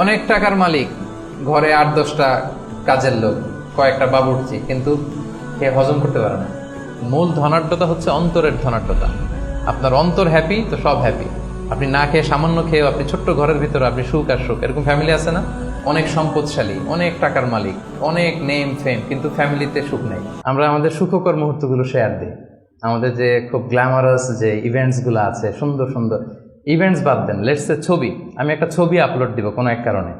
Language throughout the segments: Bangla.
অনেক টাকার মালিক, ঘরে 8-10টা কাজের লোক, কয়েকটা বাবুর্চি, কিন্তু সে হজম করতে পারে না। মূল ধনাঢ্যতা হচ্ছে অন্তরের ধনাঢ্যতা। আপনার অন্তর হ্যাপি তো সব হ্যাপি। আপনি না খেয়ে, সামান্য খেয়েও আপনি ছোট্ট ঘরের ভিতরে আপনি সুখ আর সুখ। এরকম ফ্যামিলি আছে না? অনেক সম্পদশালী, অনেক টাকার মালিক, অনেক নেম ফেম, কিন্তু ফ্যামিলিতে সুখ নেই। আমরা আমাদের সুখকর মুহূর্তগুলো শেয়ার দিই। আমাদের যে খুব গ্ল্যামারাস যে ইভেন্টসগুলো আছে, সুন্দর সুন্দর ইভেন্টস বাদ দেন, লেটস সে ছবি। আমি একটা ছবি আপলোড দিব কোনো এক কারণে,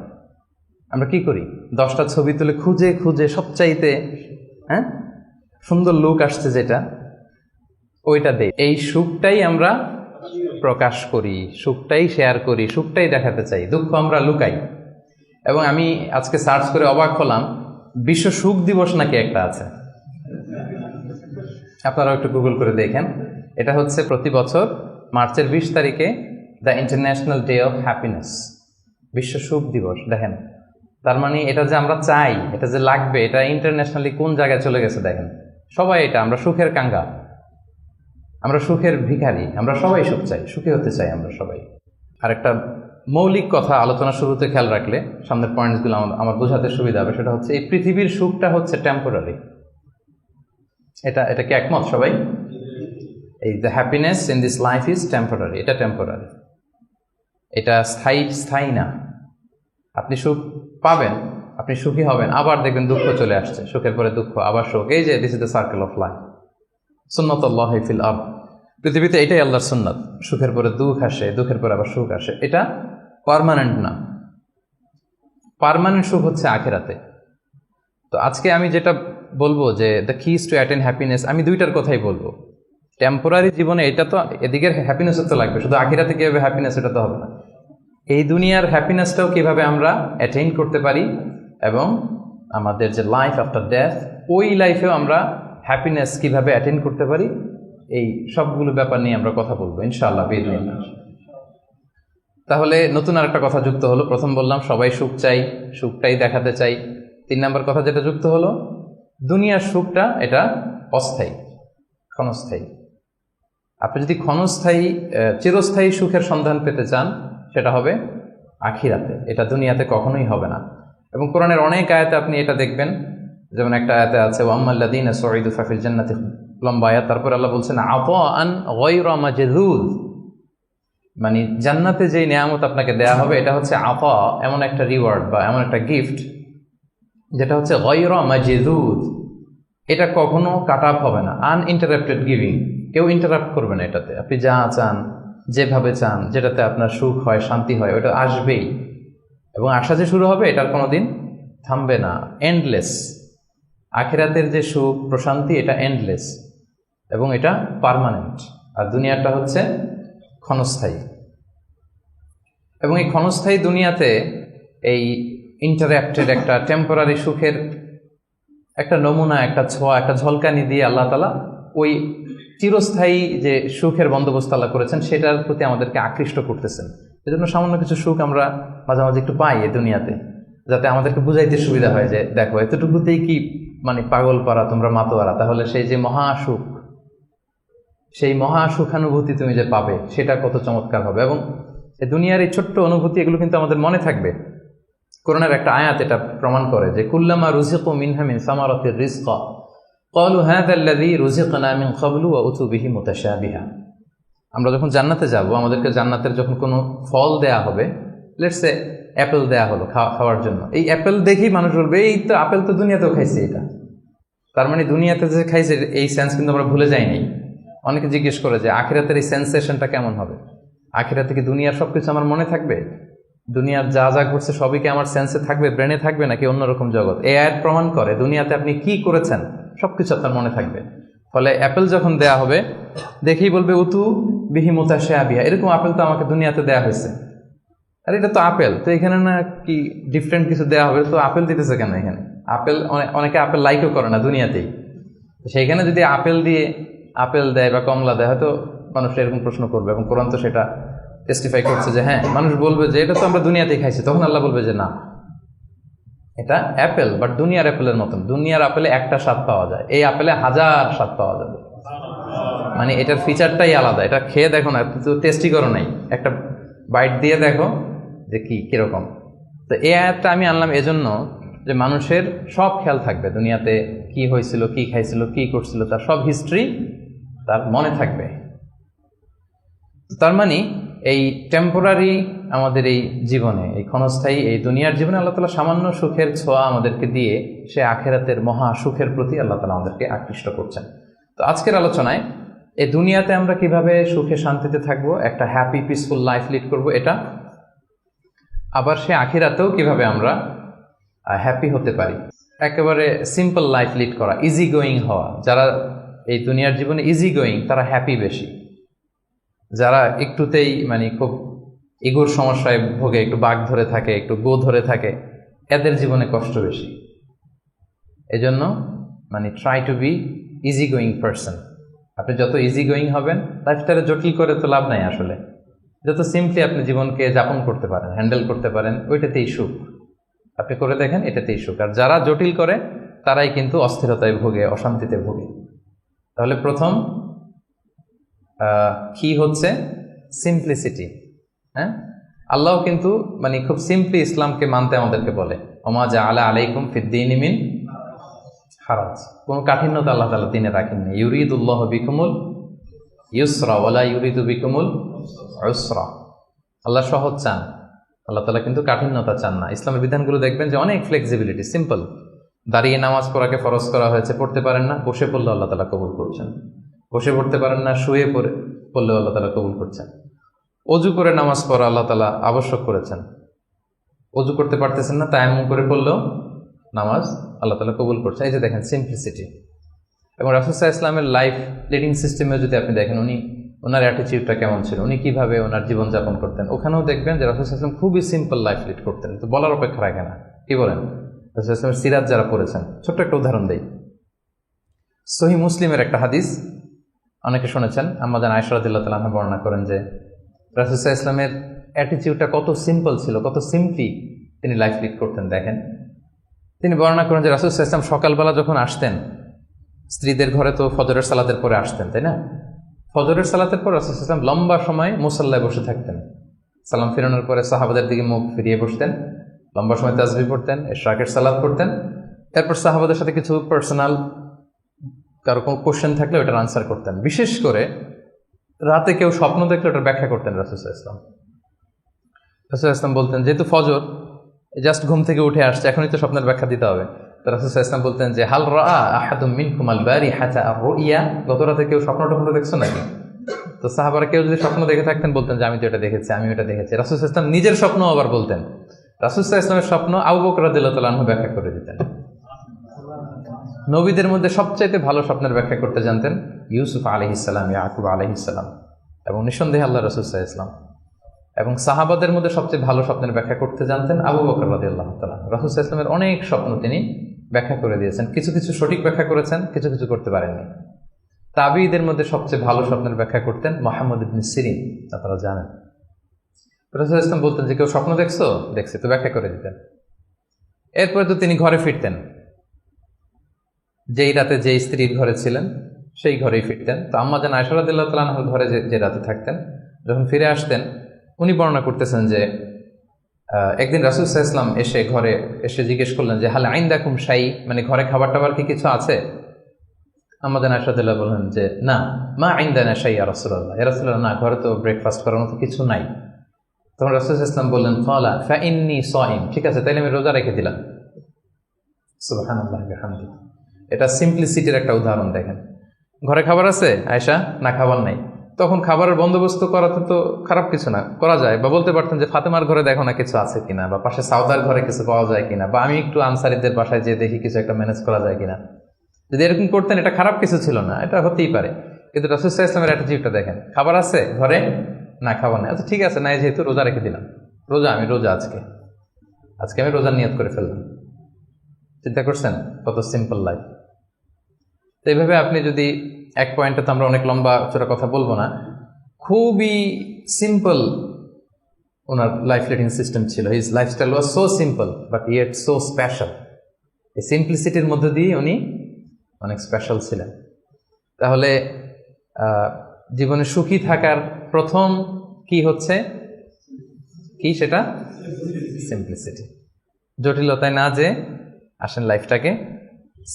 আমরা কি করি? 10টা ছবি তুলে খুঁজে খুঁজে সবচাইতে সুন্দর লুক আসছে যেটা, ওইটা দেই। এই সুখটাই আমরা প্রকাশ করি, সুখটাই শেয়ার করি, সুখটাই দেখাতে চাই। দুঃখ আমরা লুকাই। এবং আমি আজকে সার্চ করে অবাক হলাম, বিশ্ব সুখ দিবস নাকি একটা আছে। আপনারাও একটু গুগল করে দেখেন। এটা হচ্ছে প্রতি বছর মার্চের 20 তারিখে the international day of happiness, বিশ্ব সুখ দিবস। দেখেন, তার মানে এটা যে আমরা চাই, এটা যে লাগবে, এটা ইন্টারন্যাশনালি কোন জায়গায় চলে গেছে দেখেন। সবাই এটা, আমরা সুখের কাঙ্গাল, আমরা সুখের ভিখারি, আমরা সবাই সুখ চাই, সুখী হতে চাই আমরা সবাই। আর একটা মৌলিক কথা আলোচনা শুরুতে খেয়াল রাখলে সামনের পয়েন্টসগুলো আমার বোঝাতে সুবিধা হবে। সেটা হচ্ছে এই পৃথিবীর সুখটা হচ্ছে টেম্পোরারি। এটা কি একমত সবাই? এই the happiness in this life is temporary, এটা টেম্পোরারি, এটা স্থায়ী না। আপনি সুখ পাবেন, আপনি সুখী হবেন, আবার দেখবেন দুঃখ চলে আসছে, সুখের পরে দুঃখ, আবার সুখ। এই যে this is the circle of life, সুন্নাতুল্লাহি ফিল আরদ। পৃথিবীতে এটাই আল্লাহর সুন্নাত, সুখের পরে দুঃখ আসে, দুঃখের পরে আবার সুখ আসে। এটা পার্মানেন্ট না। পার্মানেন্ট সুখ হচ্ছে আখিরাতে। তো আজকে আমি যেটা বলবো যে the keys two attain happiness, আমি দুইটার কথাই বলবো। টেম্পোরারি জীবনে এটা তো, এদিকের হ্যাপিনেসও তো লাগবে, শুধু আখিরাতে কীভাবে হ্যাপিনেস এটা তো হবে না। এই দুনিয়ার হ্যাপিনেসটাও কীভাবে আমরা অ্যাটেইন করতে পারি, এবং আমাদের যে লাইফ আফটার ডেথ, ওই লাইফেও আমরা হ্যাপিনেস কীভাবে অ্যাটেইন করতে পারি, এই সবগুলো ব্যাপার নিয়ে আমরা কথা বলবো ইনশাআল্লাহ বিইজনিল্লাহ। তাহলে নতুন আরেকটা কথা যুক্ত হলো। প্রথম বললাম সবাই সুখ চাই, সুখটাই দেখাতে চাই। 3 নম্বর কথা যেটা যুক্ত হলো, দুনিয়ার সুখটা এটা অস্থায়ী, ক্ষণস্থায়ী। আপনি যদি চিরস্থায়ী সুখের সন্ধান পেতে চান, সেটা হবে আখিরাতে, এটা দুনিয়াতে কখনোই হবে না। এবং কোরআনের অনেক আয়াতে আপনি এটা দেখবেন। যেমন একটা আয়াতে আছে ওয়াম্মাল্লাযীনা সুঈদু ফাফিল জান্নাতি, লম্বা আয়াত। তারপর আল্লাহ বলছেন আতাআন গায়রা মাজযুয, মানে জান্নাতে যেই নিয়ামত আপনাকে দেয়া হবে এটা হচ্ছে আতা, এমন একটা রিওয়ার্ড বা এমন একটা গিফট যেটা হচ্ছে গায়রা মাজযুয, এটা কখনো কাট আপ হবে না। আনইন্টারাপ্টেড গিভিং, কেউ ইন্টারাপ্ট করবে না এটাতে। আপনি যা চান, যেভাবে চান, যেটাতে আপনার সুখ হয়, শান্তি হয়, ওটা আসবেই। এবং আসা যে শুরু হবে, এটার কোনো দিন থামবে না, এন্ডলেস। আখিরাতের যে সুখ প্রশান্তি, এটা এন্ডলেস এবং এটা পার্মানেন্ট। আর দুনিয়াটা হচ্ছে ক্ষণস্থায়ী। এবং এই ক্ষণস্থায়ী দুনিয়াতে এই ইন্টারাপ্টেড একটা টেম্পোরারি সুখের একটা নমুনা, একটা ছোঁয়া, একটা ঝলকানি দিয়ে আল্লাহ তাআলা ওই চিরস্থায়ী যে সুখের বন্দোবস্ত আল্লাহ করেছেন সেটার প্রতি আমাদেরকে আকৃষ্ট করতেছেন। এজন্য সামান্য কিছু সুখ আমরা মাঝে মাঝে একটু পাই এই দুনিয়াতে, যাতে আমাদেরকে বুঝাইতে সুবিধা হয় যে দেখো এতটুকুতেই কি মানে পাগল পারা, তোমরা মাতোয়ারা। তাহলে সেই যে মহাসুখ, সেই মহাসুখানুভূতি তুমি যে পাবে, সেটা কত চমৎকার হবে। এবং এই দুনিয়ার এই ছোট্ট অনুভূতি, এগুলো কিন্তু আমাদের মনে থাকবে। কোরআনের একটা আয়াত এটা প্রমাণ করে যে কুল্লামা রুজিকু মিনহা মিন সামারাতির রিজকা ক্বালু হাযাল্লাযী রুজিকনা মিন ক্বাবলু ওয়া উতু বিহি মুতাশাবিহা। আমরা যখন জান্নাতে যাব, আমাদেরকে জান্নাতের যখন কোনো ফল দেয়া হবে, লেটস সে অ্যাপেল দেয়া হলো খাওয়ার জন্য, এই অ্যাপেল দেখেই মানুষ বলবে এই তো আপেল তো দুনিয়াতেও খাইছে এটা। তার মানে দুনিয়াতে যে খাইছে এই সেন্স কিন্তু আমরা ভুলে যাইনি। অনেকে জিজ্ঞেস করে যে আখিরাতের এই সেন্সেশনটা কেমন হবে? আখিরাতে কি দুনিয়ার সবকিছু আমার মনে থাকবে? দুনিয়ার যা যা ঘটছে সবই কি আমার সেন্সে থাকবে, ব্রেনে থাকবে, নাকি অন্যরকম জগৎ? এই আয়াত প্রমাণ করে দুনিয়াতে আপনি কি করেছেন সবকিছু আপনার মনে থাকবে। ফলে অ্যাপেল যখন দেয়া হবে, দেখেই বলবে উতু বিহি মুতাশাবিহা, এরকম আপেল তো আমাকে দুনিয়াতে দেয়া হয়েছে। আর এটা তো আপেল, তো এখানে না কি ডিফারেন্ট কিছু দেওয়া হবে? তো আপেল দিতেছে কেন এখানে? আপেল অনেকে আপেল লাইকও করে না দুনিয়াতেই, সেইখানে যদি আপেল দিয়ে আপেল দেয় বা কমলা দেয়, হয়তো মানুষ এরকম প্রশ্ন করবে। এবং কোরআন তো সেটা টেস্টিফাই করছে যে হ্যাঁ, মানুষ বলবে যে এটা তো আমরা দুনিয়াতেই খাইছি। তখন আল্লাহ বলবে যে না, এটা অ্যাপেল, বাট দুনিয়ার অ্যাপেলের মতন। দুনিয়ার আপেলে একটা স্বাদ পাওয়া যায়, এই আপেলে 1000 স্বাদ পাওয়া যাবে। মানে এটার ফিচারটাই আলাদা। এটা খেয়ে দেখো না, তো টেস্টি করো নাই, একটা বাইট দিয়ে দেখো যে কিরকম। তো এই আয়াতটা আমি আনলাম এজন্য যে মানুষের সব খেয়াল থাকবে, দুনিয়াতে কি হয়েছিল, কি খাইছিল, কি করছিল, তার সব হিস্ট্রি তার মনে থাকবে। তার মানে এই টেম্পোরারি আমাদের এই জীবনে, এই ক্ষণস্থায়ী এই দুনিয়ার জীবনে আল্লাহ তাআলা সামান্য সুখের ছোঁয়া আমাদেরকে দিয়ে সে আখেরাতের মহা সুখের প্রতি আল্লাহ তাআলা আমাদেরকে আকৃষ্ট করছেন। তো আজকের আলোচনায় এই দুনিয়াতে আমরা কিভাবে সুখে শান্তিতে থাকবো, একটা হ্যাপি পিসফুল লাইফ লিড করব, এটা আবার সে আখিরাতেও কিভাবে আমরা হ্যাপি হতে পারি, একেবারে সিম্পল লাইফ লিড করা, ইজি গোয়িং হওয়া। যারা এই দুনিয়ার জীবনে ইজি গোয়িং তারা হ্যাপি বেশি, যারা একটুতেই মানে খুব ইগোর সমস্যায় ভোগে, একটু বাঘ ধরে থাকে, একটু গো ধরে থাকে, এদের জীবনে কষ্ট বেশি। এজন্য মানে try to be easy going person. আপনি যত ইজি গোয়িং হবেন, লাইফটারে জটিল করে তো লাভ নাই আসলে, যত সিম্পলি আপনি জীবনকে যাপন করতে পারেন, হ্যান্ডেল করতে পারেন, ওইটাতেই সুখ। আপনি করে দেখেন, এটাতেই সুখ। আর যারা জটিল করে তারাই কিন্তু অস্থিরতায় ভোগে, অশান্তিতে ভোগে। তাহলে প্রথম কি হচ্ছে সিম্পলিসিটি। হ্যাঁ, আল্লাহ কিন্তু মানে খুব সিম্পলি ইসলামকে মানতে আমাদেরকে বলে, ওমা জাআলা আলাইকুম ফিদ্দীনি মিন হারাজ। কোনো কাঠিন্যতা আল্লাহ তাআলা দিনে রাখেননি। ইউরিদুল্লাহু বিকুমুল ইউসরা ওয়ালা ইউরিদু বিকুমুল উসরা। আল্লাহ সহজ চান, আল্লাহ তাআলা কিন্তু কাঠিন্যতা চান না। ইসলামের বিধানগুলো দেখবেন যে অনেক ফ্লেক্সিবিলিটি, সিম্পল। দাঁড়িয়ে নামাজ পড়াকে ফরজ করা হয়েছে, পড়তে পারেন না, বসে পড়লে আল্লাহ তাআলা কবুল করছেন। বসে পড়তে পারেন না, শুয়ে পড়লেও আল্লাহ তাআলা কবুল করছেন। অজু করে নামাজ পড়া আল্লাহ তাআলা আবশ্যক করেছেন। অজু করতে পারতেছেন না, তায়াম্মুম করে পড়লেও নামাজ আল্লাহ তাআলা কবুল করছেন। এই যে দেখেন সিম্পলিসিটি। এবং রাসূল সাল্লাল্লাহু আলাইহি ওয়াসাল্লামের লাইফ লিডিং সিস্টেমে যদি আপনি দেখেন, ওনার অ্যাটিটিউডটা কেমন ছিল, উনি কিভাবে ওনার জীবনযাপন করতেন, ওখানেও দেখবেন যে রাসূল সাল্লাল্লাহু আলাইহি ওয়াসাল্লাম খুবই সিম্পল লাইফ লিড করতেন। তো বলার অপেক্ষা রাখে না। কি বলেন? রাসূল সাল্লাল্লাহু আলাইহি ওয়াসাল্লামের সিরাত যারা পড়েছেন, ছোট্ট একটা উদাহরণ দেই। সহিহ মুসলিমের একটা হাদিস অনেকে শুনেছেন, আম্মা জান আয়েশা রাদিয়াল্লাহু তাআলা আনহা বর্ণনা করেন যে রাসূল সাল্লাল্লাহু আলাইহি ওয়াসাল্লামের অ্যাটিটিউডটা কত সিম্পল ছিল, কত সিম্পলি তিনি লাইফ লিড করতেন। দেখেন, তিনি বর্ণনা করেন যে রাসূল সাল্লাল্লাহু আলাইহি ওয়াসাল্লাম সকালবেলা যখন আসতেন, স্ত্রীদের ঘরে তো ফজরের সালাতের পরে আসতেন, তাই না? ফজরের সালাতের পর রাসূল সাল্লাল্লাহু আলাইহি ওয়াসাল্লাম লম্বা সময় মুসাল্লায় বসে থাকতেন। সালাম ফিরানোর পরে সাহাবাদের দিকে মুখ ফিরিয়ে বসতেন, লম্বা সময় তাসবিহ পড়তেন, ইশরাকের সালাত পড়তেন। এরপর সাহাবাদের সাথে কিছু পার্সোনাল কারো কোনো কোশ্চেন থাকলে ওটার আনসার করতেন। বিশেষ করে রাতে কেউ স্বপ্ন দেখলে ওটার ব্যাখ্যা করতেন রাসূল সাল্লাল্লাহু আলাইহি ওয়াসাল্লাম। রাসূল সাল্লাল্লাহু আলাইহি ওয়াসাল্লাম বলতেন, যেহেতু ফজর জাস্ট ঘুম থেকে উঠে আসছে, এখনই তো স্বপ্নের ব্যাখ্যা দিতে হবে। তো রাসূল সাল্লাল্লাহু আলাইহি ওয়াসাল্লাম বলতেন যে হাল রাআ আহাদুম মিনকুম আল বারিহাতা আর-রুইয়া, গত রাতে কেউ স্বপ্ন দেখছো নাকি? তো সাহাবারা কেউ যদি স্বপ্ন দেখে থাকতেন বলতেন যে আমি তো এটা দেখেছি, আমি ওটা দেখেছি। রাসূল সাল্লাল্লাহু আলাইহি ওয়াসাল্লাম নিজের স্বপ্ন আবার বলতেন। রাসূল সাল্লাল্লাহু আলাইহি ওয়াসাল্লামের স্বপ্ন আবু বকর রাদিয়াল্লাহু তাআলা আনহু ব্যাখ্যা করে দিতেন। নবীদের মধ্যে সবচাইতে ভালো স্বপ্নের ব্যাখ্যা করতে জানতেন ইউসুফ আলাইহিস সালাম, ইয়াকুব আলাইহিস সালাম, এবং নিঃসন্দেহে আল্লাহ রাসূল সাল্লাল্লাহু আলাইহি ওয়াসাল্লাম। এবং সাহাবাদের মধ্যে সবচেয়ে ভালো স্বপ্নের ব্যাখ্যা করতে জানতেন আবু বকর রাদিয়াল্লাহু তাআলা। রাসূল সাল্লাল্লাহু আলাইহি ওয়াসাল্লামের অনেক স্বপ্ন তিনি ব্যাখ্যা করে দিয়েছেন, কিছু কিছু সঠিক ব্যাখ্যা করেছেন, কিছু কিছু করতে পারেননি। তাবিঈদের মধ্যে সবচেয়ে ভালো স্বপ্নের ব্যাখ্যা করতেন মুহাম্মদ ইবনে সিরিন, আপনারা জানেন। রাসূল সাল্লাল্লাহু আলাইহি ওয়াসাল্লাম বলতেন যে কেউ স্বপ্ন দেখছো? দেখছি, তো ব্যাখ্যা করে দিতেন। এরপরে তো তিনি ঘরে ফিরতেন, যেই রাতে যেই স্ত্রীর ঘরে ছিলেন সেই ঘরেই ফিরতেন। তো আম্মা জান আয়েশা রাদিয়াল্লাহু তাআলা আনহার ঘরে যে রাতে থাকতেন, যখন ফিরে আসতেন, উনি বর্ণনা করতেছেন যে একদিন রাসূল সাল্লাল্লাহু আলাইহি ওয়াসাল্লাম এসে ঘরে এসে জিজ্ঞেস করলেন যে হাল আইনদাকুম শাই, মানে ঘরে খাবার টাবার কি কিছু আছে? আম্মা জান আয়েশা রাদিয়াল্লাহু বললেন যে না, মা আইনদানা শাই ইয়া রাসূলুল্লাহ, ইয়া রাসূলুল্লাহ, না, ঘরে তো ব্রেকফাস্ট করার মতো কিছু নাই। তখন রাসূল সাল্লাল্লাহু আলাইহি ওয়াসাল্লাম বললেন ক্বালা ফা ইন্নী সাইম, ঠিক আছে, তাইলে আমি রোজা রেখে দিলাম। সুবহানাল্লাহ ওয়া বিহামদিহি। এটা সিম্পলিসিটির একটা উদাহরণ। দেখেন, ঘরে খাবার আছে আয়েশা, না খাবার নাই, তখন খাবারের বন্দোবস্ত করাতে তো খারাপ কিছু না, করা যায়। বা বলতে পারতেন যে ফাতেমার ঘরে দেখো না কিছু আছে কিনা, বা পাশে সাউদার ঘরে কিছু পাওয়া যায় কিনা, বা আমি একটু আনসারিদের বাসায় যেয়ে দেখি কিছু একটা ম্যানেজ করা যায় কিনা। যদি এরকম করতেন, এটা খারাপ কিছু ছিল না, এটা হতেই পারে। কিন্তু রাসূল সাল্লাল্লাহু আলাইহি ওয়াসাল্লামের অ্যাটিটিউডটা দেখেন, খাবার আছে ঘরে, না খাবার নাই, আচ্ছা ঠিক আছে, নাই যেহেতু রোজা রেখে দিলাম, আমি রোজা আজকে আমি রোজার নিয়ত করে ফেললাম। চিন্তা করছেন কত সিম্পল লাইফ। তো এইভাবে আপনি যদি এক পয়েন্টে, তো আমরা অনেক লম্বা চোরা কথা বলবো না, খুবই সিম্পল ওনার লাইফ লিডিং সিস্টেম ছিল। His lifestyle was so simple but yet so special. এই সিম্পলিসিটির মধ্যে দিয়ে উনি অনেক স্পেশাল ছিলেন। তাহলে জীবনে সুখী থাকার প্রথম কি হচ্ছে? কি সেটা? সিম্পলিসিটি। জটিলতায় না যে আসেন লাইফটাকে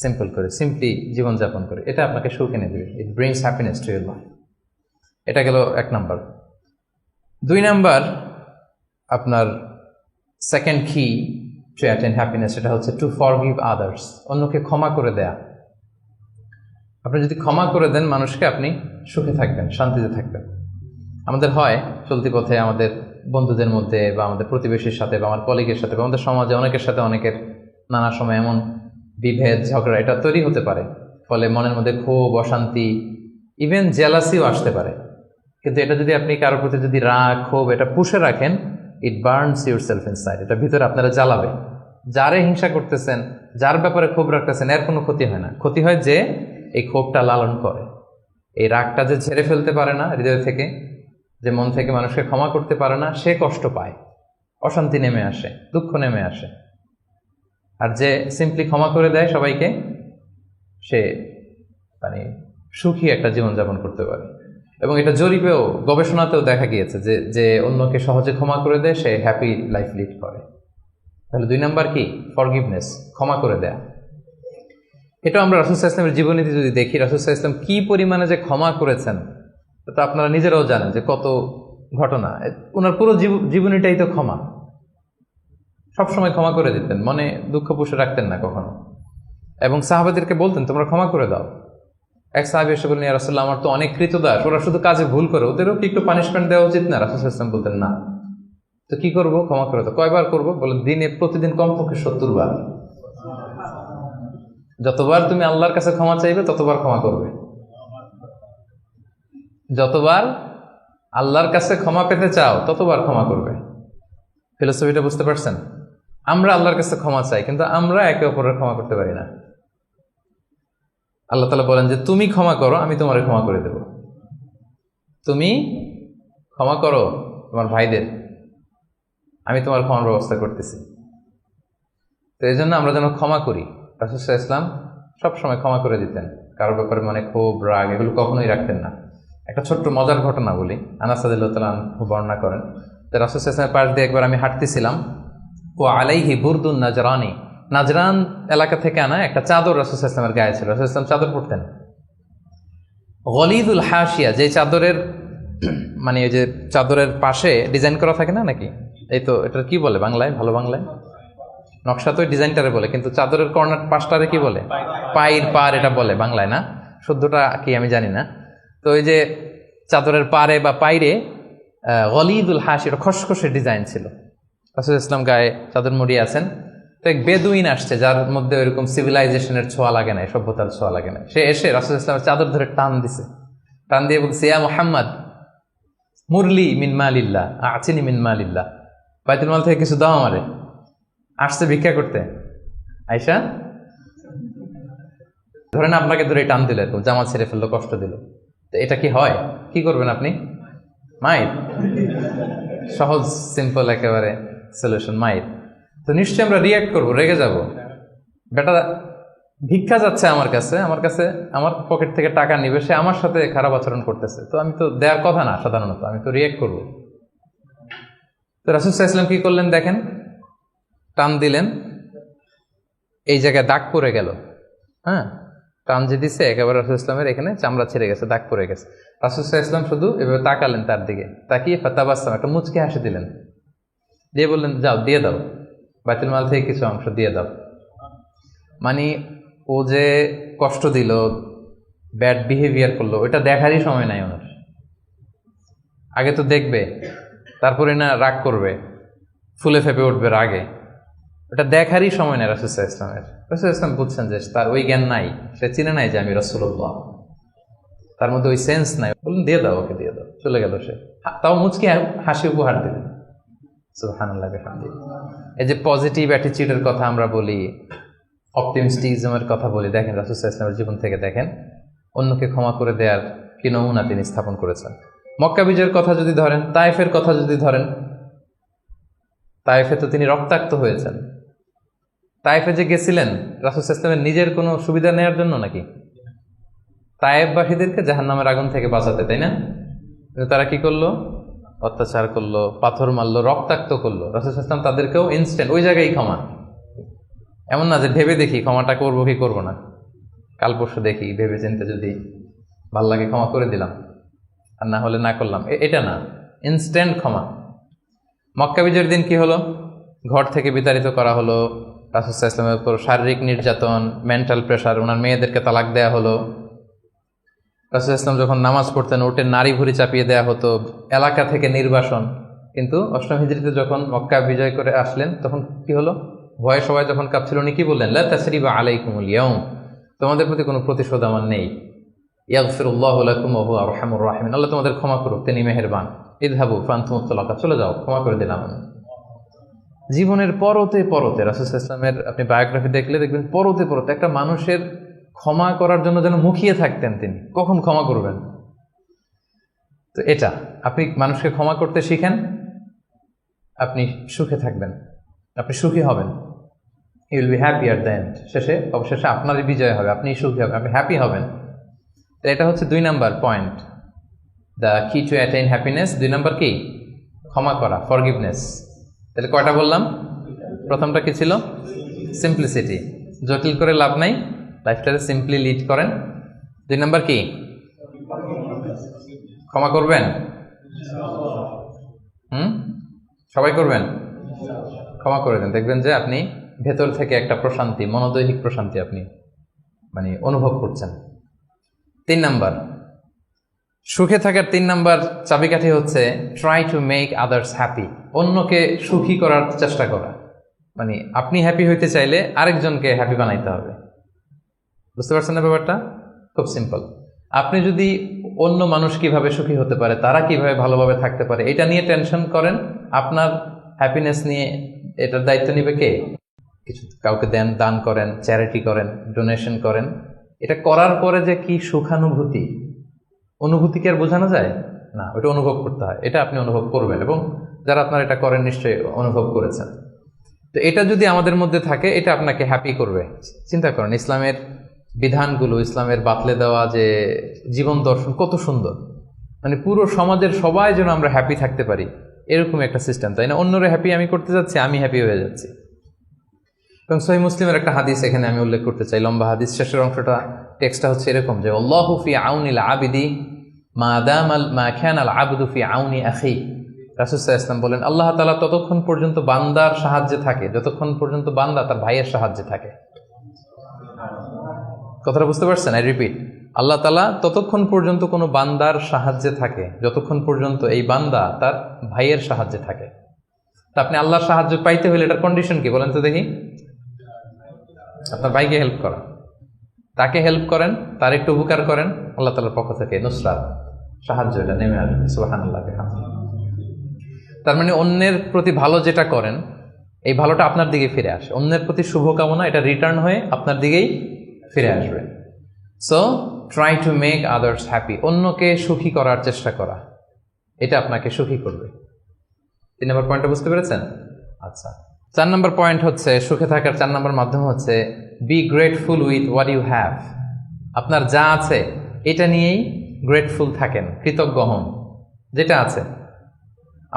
সিম্পল করে, সিম্পলি জীবনযাপন করে, এটা আপনাকে সুখ এনে দেবে। ইট brings happiness to your life. এটা গেল 1 নাম্বার। 2 নাম্বার, আপনার সেকেন্ড কি টু অ্যাটেন হ্যাপিনেস, সেটা হচ্ছে টু ফরগিভ আদার্স, অন্যকে ক্ষমা করে দেয়া। আপনি যদি ক্ষমা করে দেন মানুষকে, আপনি সুখে থাকবেন, শান্তিতে থাকবেন। আমাদের হয় চলতি পথে আমাদের বন্ধুদের মধ্যে বা আমাদের প্রতিবেশীর সাথে বা আমার কলিগের সাথে বা আমাদের সমাজে অনেকের সাথে অনেকের নানা সময় এমন বিভেদ ঝগড়া এটা তৈরি হতে পারে, ফলে মনের মধ্যে ক্ষোভ, অশান্তি, ইভেন জেলাসিও আসতে পারে। কিন্তু এটা যদি আপনি কারোর প্রতি যদি রাগ, ক্ষোভ এটা পুষে রাখেন, ইট বার্নস ইউর সেলফ ইনসাইড, এটা ভিতরে আপনারা জ্বালাবে। যারে হিংসা করতেছেন, যার ব্যাপারে ক্ষোভ রাখতেছেন, এর কোনো ক্ষতি হয় না। ক্ষতি হয় যে এই ক্ষোভটা লালন করে, এই রাগটা যে ঝেড়ে ফেলতে পারে না হৃদয় থেকে, যে মন থেকে মানুষকে ক্ষমা করতে পারে না, সে কষ্ট পায়, অশান্তি নেমে আসে, দুঃখ নেমে আসে। আর যে সিম্পলি ক্ষমা করে দেয় সবাইকে, সে মানে সুখী একটা জীবনযাপন করতে পারে। এবং এটা জরিপেও, গবেষণাতেও দেখা গিয়েছে যে যে অন্যকে সহজে ক্ষমা করে দেয় সে হ্যাপি লাইফ লিড করে। তাহলে 2 নাম্বার কি? ফরগিভনেস, ক্ষমা করে দেয়া। এটা আমরা রাসূল সাল্লাল্লাহু আলাইহি ওয়াসাল্লামের জীবনীতে যদি দেখি, রাসূল সাল্লাল্লাহু আলাইহি ওয়াসাল্লাম কি পরিমাণে যে ক্ষমা করেছেন, তো আপনারা নিজেরাও জানেন যে কত ঘটনা। ওনার পুরো জীবনীটাই তো ক্ষমা, সবসময় ক্ষমা করে দিতেন, মনে দুঃখ পুষে রাখতেন না কখনো। এবং সাহাবাদেরকে বলতেন তোমরা ক্ষমা করে দাও। এক সাহাবী এসে বললেন, ইয়া রাসূলুল্লাহ, আমার তো অনেক কৃতদাস, ওরা শুধু কাজে ভুল করে, ওদেরও কি একটু পানিশমেন্ট দেওয়া উচিত না? রাসূল সাল্লাল্লাহু আলাইহি ওয়াসাল্লাম বলতেন না। তো কি করব? ক্ষমা করে দাও। কয়বার করবো? বলে প্রতিদিন কমপক্ষে 70 বার। যতবার তুমি আল্লাহর কাছে ক্ষমা চাইবে ততবার ক্ষমা করবে। যতবার আল্লাহর কাছে ক্ষমা পেতে চাও ততবার ক্ষমা করবে। ফিলোসফিটা বুঝতে পারছেন? আমরা আল্লাহর কাছে ক্ষমা চাই, কিন্তু আমরা একে অপরের ক্ষমা করতে পারি না। আল্লাহ তাআলা বলেন যে তুমি ক্ষমা করো, আমি তোমারে ক্ষমা করে দেব। তুমি ক্ষমা করো তোমার ভাইদের, আমি তোমার ক্ষমার ব্যবস্থা করতেছি। তো এই জন্য আমরা যেন ক্ষমা করি। রাসূল সাল্লাল্লাহু আলাইহি ওয়াসাল্লাম সবসময় ক্ষমা করে দিতেন, কারোর ব্যাপারে মনে ক্ষোভ, রাগ এগুলো কখনোই রাখতেন না। একটা ছোট্ট মজার ঘটনা বলি। আনাস রাদিয়াল্লাহু তাআলা আনহু বর্ণনা করেন যে রাসূল সাল্লাল্লাহু আলাইহি ওয়াসাল্লামের পাশ দিয়ে একবার আমি হাঁটতেছিলাম, ও আলাইহি বুরদুন নাজরানি, নাজরান এলাকা থেকে আনা একটা চাদর রাসূল সাল্লাল্লাহু আলাইহি ওয়াসাল্লামের গায়ে ছিল। রাসূল সাল্লাল্লাহু আলাইহি ওয়াসাল্লাম চাদর পরতেন। গলিদুল হাশিয়া, যে চাদরের মানে এই যে চাদরের পাশে ডিজাইন করা থাকে না নাকি, এই তো এটার কি বলে বাংলায়, ভালো বাংলায়? নকশা তো ডিজাইনটারে বলে, কিন্তু চাদরের কর্নার পাশটারে কি বলে? পায়ের পার এটা বলে বাংলায়, না শুদ্ধটা কি আমি জানি না। তো এই যে চাদরের পারে বা পাইরে গলিদুল হাসি, এটা খসখসে ডিজাইন ছিল। রাসূল ইসলাম গায়ে চাদর মুড়িয়ে আছেন। তো এক বেদুইন আসছে, যার মধ্যে ওইরকম সিভিলাইজেশনের ছোঁয়া লাগে না, সভ্যতার ছোঁয়া লাগে না। সে এসে রাসূল ইসলামের চাদর ধরে টান দিছে, টান দিয়ে বলছে, ইয়া মুহাম্মদ মুরলি মিন মালিল্লাহ, আচিনি মিন মালিল্লাহ, বাইতুল মাল থেকে কিছু দাও আমারে। আসছে ভিক্ষা করতে, আয়সা ধরেন আপনাকে ধরে টান দিল, এরকম জামা ছেড়ে ফেললো, কষ্ট দিল, তো এটা কি হয়? কি করবেন আপনি? মাইর। সহজ সিম্পল একেবারে সলিউশন, মাইর। তো নিশ্চয়ই আমরা রিয়াক্ট করবো, রেগে যাব। বেটা ভিক্ষা যাচ্ছে আমার কাছে, আমার পকেট থেকে টাকা নিবে, সে আমার সাথে খারাপ আচরণ করতেছে, তো আমি তো দেওয়ার কথা না সাধারণত, আমি তো রিয়াক্ট করবো। তো রাসূল সাল্লাল্লাহু আলাইহি ওয়াসাল্লাম কি করলেন দেখেন, টান দিলেন, এই জায়গায় দাগ পড়ে গেল। হ্যাঁ, টান যে দিছে একেবারে রাসূল ইসলামের এখানে চামড়া ছেড়ে গেছে, দাগ পড়ে গেছে। রাসূল সাল্লাল্লাহু আলাইহি ওয়াসাল্লাম শুধু এভাবে তাকালেন তার দিকে, তাকিয়ে ফাতাবাসসাম, একটা মুচকি হাসি দিলেন, দিয়ে বললেন, যাও দিয়ে দাও, বাইতুল মাল থেকে কিছু অংশ দিয়ে দাও। মানে ও যে কষ্ট দিল, ব্যাড বিহেভিয়ার করলো, ওইটা দেখারই সময় নাই ওনার। আগে তো দেখবে, তারপরে না রাগ করবে, ফুলে ফেপে উঠবে রাগে, ওটা দেখারই সময় নেই রাসূল সাল্লাল্লাহু আলাইহি ওয়াসাল্লামের। রাসূল সাল্লাল্লাহু আলাইহি ওয়াসাল্লাম বুঝছেন যে তার ওই জ্ঞান নাই, সে চিনে নাই যে আমি রাসূলুল্লাহ, তার মধ্যে ওই সেন্স নাই। বললেন দিয়ে দাও, ওকে দিয়ে দাও, চলে গেল সে। তাও মুচকি হাসি উপহার দিলেন। সুবহানাল্লাহ বিহামদিহি। এই যে পজিটিভ অ্যাটিটিউডের কথা আমরা বলি, অপটিমিস্টিজমের কথা বলি, দেখেন রাসূল সাল্লাল্লাহু আলাইহি ওয়াসাল্লামের জীবন থেকে দেখেন অন্যকে ক্ষমা করে দেওয়ার কি নমুনা তিনি স্থাপন করেছেন। মক্কা বিজয়ের কথা যদি ধরেন, তায়েফের কথা যদি ধরেন, তায়েফে তো তিনি রক্তাক্ত হয়েছেন। তায়েফে যে গেছিলেন রাসূল সাল্লাল্লাহু আলাইহি ওয়াসাল্লামের নিজের কোনো সুবিধা নেওয়ার জন্য নাকি? তায়েফবাসীদেরকে জাহান্নামের আগুন থেকে বাঁচাতে, তাই না? কিন্তু তারা কি করলো? অত্যাচার করলো, পাথর মারলো, রক্তাক্ত করলো, রাসূল সাল্লাল্লাহু আলাইহি ওয়াসাল্লাম তাদেরকেও ইনস্ট্যান্ট ওই জায়গায় ক্ষমা। এমন না যে ভেবে দেখি ক্ষমাটা করবো কি করবো না, কাল পরশু দেখি, ভেবে চিন্তে যদি ভাল লাগে ক্ষমা করে দিলাম, আর না হলে না করলাম, এটা না, ইনস্ট্যান্ট ক্ষমা। মক্কা বিজয়ের দিন কি হলো? ঘর থেকে বিতাড়িত করা হলো, রাসূল সাল্লাল্লাহু আলাইহি ওয়াসাল্লামের উপর শারীরিক নির্যাতন, মেন্টাল প্রেশার, ওনার মেয়েদেরকে তালাক দেয়া হলো। রাসূল সাল্লাল্লাহু আলাইহি ওয়াসাল্লাম যখন নামাজ পড়তেন উঠে নারী ভুঁড়ি চাপিয়ে দেওয়া হতো, এলাকা থেকে নির্বাসন। কিন্তু অষ্টম হিজরিতে যখন মক্কা বিজয় করে আসলেন তখন কি হলো? ভয়ে সবাই যখন কাঁপছিল, উনি কি বললেন? লা তাসরিবা আলাইকুমুল ইয়াউম, তোমাদের প্রতি কোনো প্রতিশোধ আমার নেই। ইয়াগফিরুল্লাহু লাকুম ওয়া হুয়া আরহামুর রাহিমিন, আল্লাহ তোমাদের ক্ষমা করুক, তিনি মেহেরবান। ইযহাবু ফাআনতুমুত তালাকা, চলে যাও, ক্ষমা করে দিলাম আমি। জীবনের পরতে পরতে রাসূল সাল্লাল্লাহু আলাইহি ওয়াসাল্লামের আপনি বায়োগ্রাফি দেখলে দেখবেন পরতে পরতে একটা মানুষের ক্ষমা করার জন্য যেন মুখিয়ে থাকতেন তিনি, কখন ক্ষমা করবেন। তো এটা আপনি মানুষকে ক্ষমা করতে শিখেন, আপনি সুখে থাকবেন, আপনি সুখী হবেন। You will be happy at the end, শেষে অবশেষে আপনারই বিজয় হবে, আপনি সুখী হবেন, আপনি হ্যাপি হবেন। তো এটা হচ্ছে 2 নাম্বার পয়েন্ট, দ্য কি টু অ্যাটেইন হ্যাপিনেস। 2 নাম্বার কি? ক্ষমা করা, ফরগিভনেস। তাহলে কয়টা বললাম? প্রথমটা কি ছিল? সিম্পলিসিটি, জটিল করে লাভ নাই, লাইফটাকে সিম্পলি লিড করেন। 2 নাম্বার কি? ক্ষমা করবেন। সবাই করবেন, ক্ষমা করে দেন, দেখবেন যে আপনি ভেতর থেকে একটা প্রশান্তি, মনোদৈহিক প্রশান্তি আপনি মানে অনুভব করছেন। 3 নাম্বার, সুখে থাকার 3 নাম্বার চাবিকাঠি হচ্ছে try to make others happy, অন্যকে সুখী করার চেষ্টা করা। মানে আপনি হ্যাপি হইতে চাইলে আরেকজনকে হ্যাপি বানাইতে হবে। বুঝতে পারছেন না ব্যাপারটা? খুব সিম্পল। আপনি যদি অন্য মানুষ কিভাবে সুখী হতে পারে, তারা কিভাবে ভালোভাবে থাকতে পারে, এটা নিয়ে টেনশন করেন, আপনার হ্যাপিনেস নিয়ে এটার দায়িত্ব নিবে কে? কিছু কাউকে দান করেন, চ্যারিটি করেন, ডোনেশন করেন। এটা করার পরে যে কি সুখানুভূতি, অনুভূতি কি আর বোঝানো যায় না, ওটা অনুভব করতে হয়। এটা আপনি অনুভব করবেন, এবং যারা আপনার এটা করেন নিশ্চয়ই অনুভব করেছেন। তো এটা যদি আমাদের মধ্যে থাকে, এটা আপনাকে হ্যাপি করবে। চিন্তা করেন ইসলামের বিধানগুলো, ইসলামের বাতলে দেওয়া যে জীবন দর্শন কত সুন্দর, মানে পুরো সমাজের সবাই যেন আমরা হ্যাপি থাকতে পারি, এরকম একটা সিস্টেম, তাই না? অন্যরা হ্যাপি আমি করতে যাচ্ছি, আমি হ্যাপি হয়ে যাচ্ছি। এবং সহিহ মুসলিমের একটা হাদিস এখানে আমি উল্লেখ করতে চাই, লম্বা হাদিস, শেষের অংশটা টেক্সটটা হচ্ছে এরকম যে আল্লাহু ফি আউনিল আবিদি মা দামাল মা কানাল আবদু ফি আউনি আখি। রাসূল সাল্লাল্লাহু আলাইহি ওয়াসাল্লাম বলেন, আল্লাহ তাআলা ততক্ষণ পর্যন্ত বান্দার সাহায্যে থাকে যতক্ষণ পর্যন্ত বান্দা তার ভাইয়ের সাহায্যে থাকে। কথাটা বুঝতে পারছেন? আই রিপিট, আল্লাহ তাআলা ততক্ষণ পর্যন্ত কোনো বান্দার সাহায্যে থাকে যতক্ষণ পর্যন্ত এই বান্দা তার ভাইয়ের সাহায্যে থাকে। তা আপনি আল্লাহর সাহায্য পাইতে হলে এটার কন্ডিশন কি বলেন তো দেখি? আপনার ভাইকে হেল্প করা, তাকে হেল্প করেন, তার একটু উপকার করেন, আল্লাহ তাআলার পক্ষ থেকে নুসরাত, সাহায্য এটা নেমে আসবে। সুবহানাল্লাহ। তার মানে অন্যের প্রতি ভালো যেটা করেন, এই ভালোটা আপনার দিকে ফিরে আসে। অন্যের প্রতি শুভকামনা, এটা রিটার্ন হয়ে আপনার দিকেই ফিরে আসবে। So try to make others happy, অন্যকে সুখী করার চেষ্টা করা, এটা আপনাকে সুখী করবে। 3 নম্বর পয়েন্টটা বুঝতে পেরেছেন? আচ্ছা, 4 নম্বর পয়েন্ট হচ্ছে সুখে থাকার 4 নম্বর মাধ্যম হচ্ছে be grateful with what you have. আপনার যা আছে এটা নিয়েই গ্রেটফুল থাকেন, কৃতজ্ঞ হন। যেটা আছে,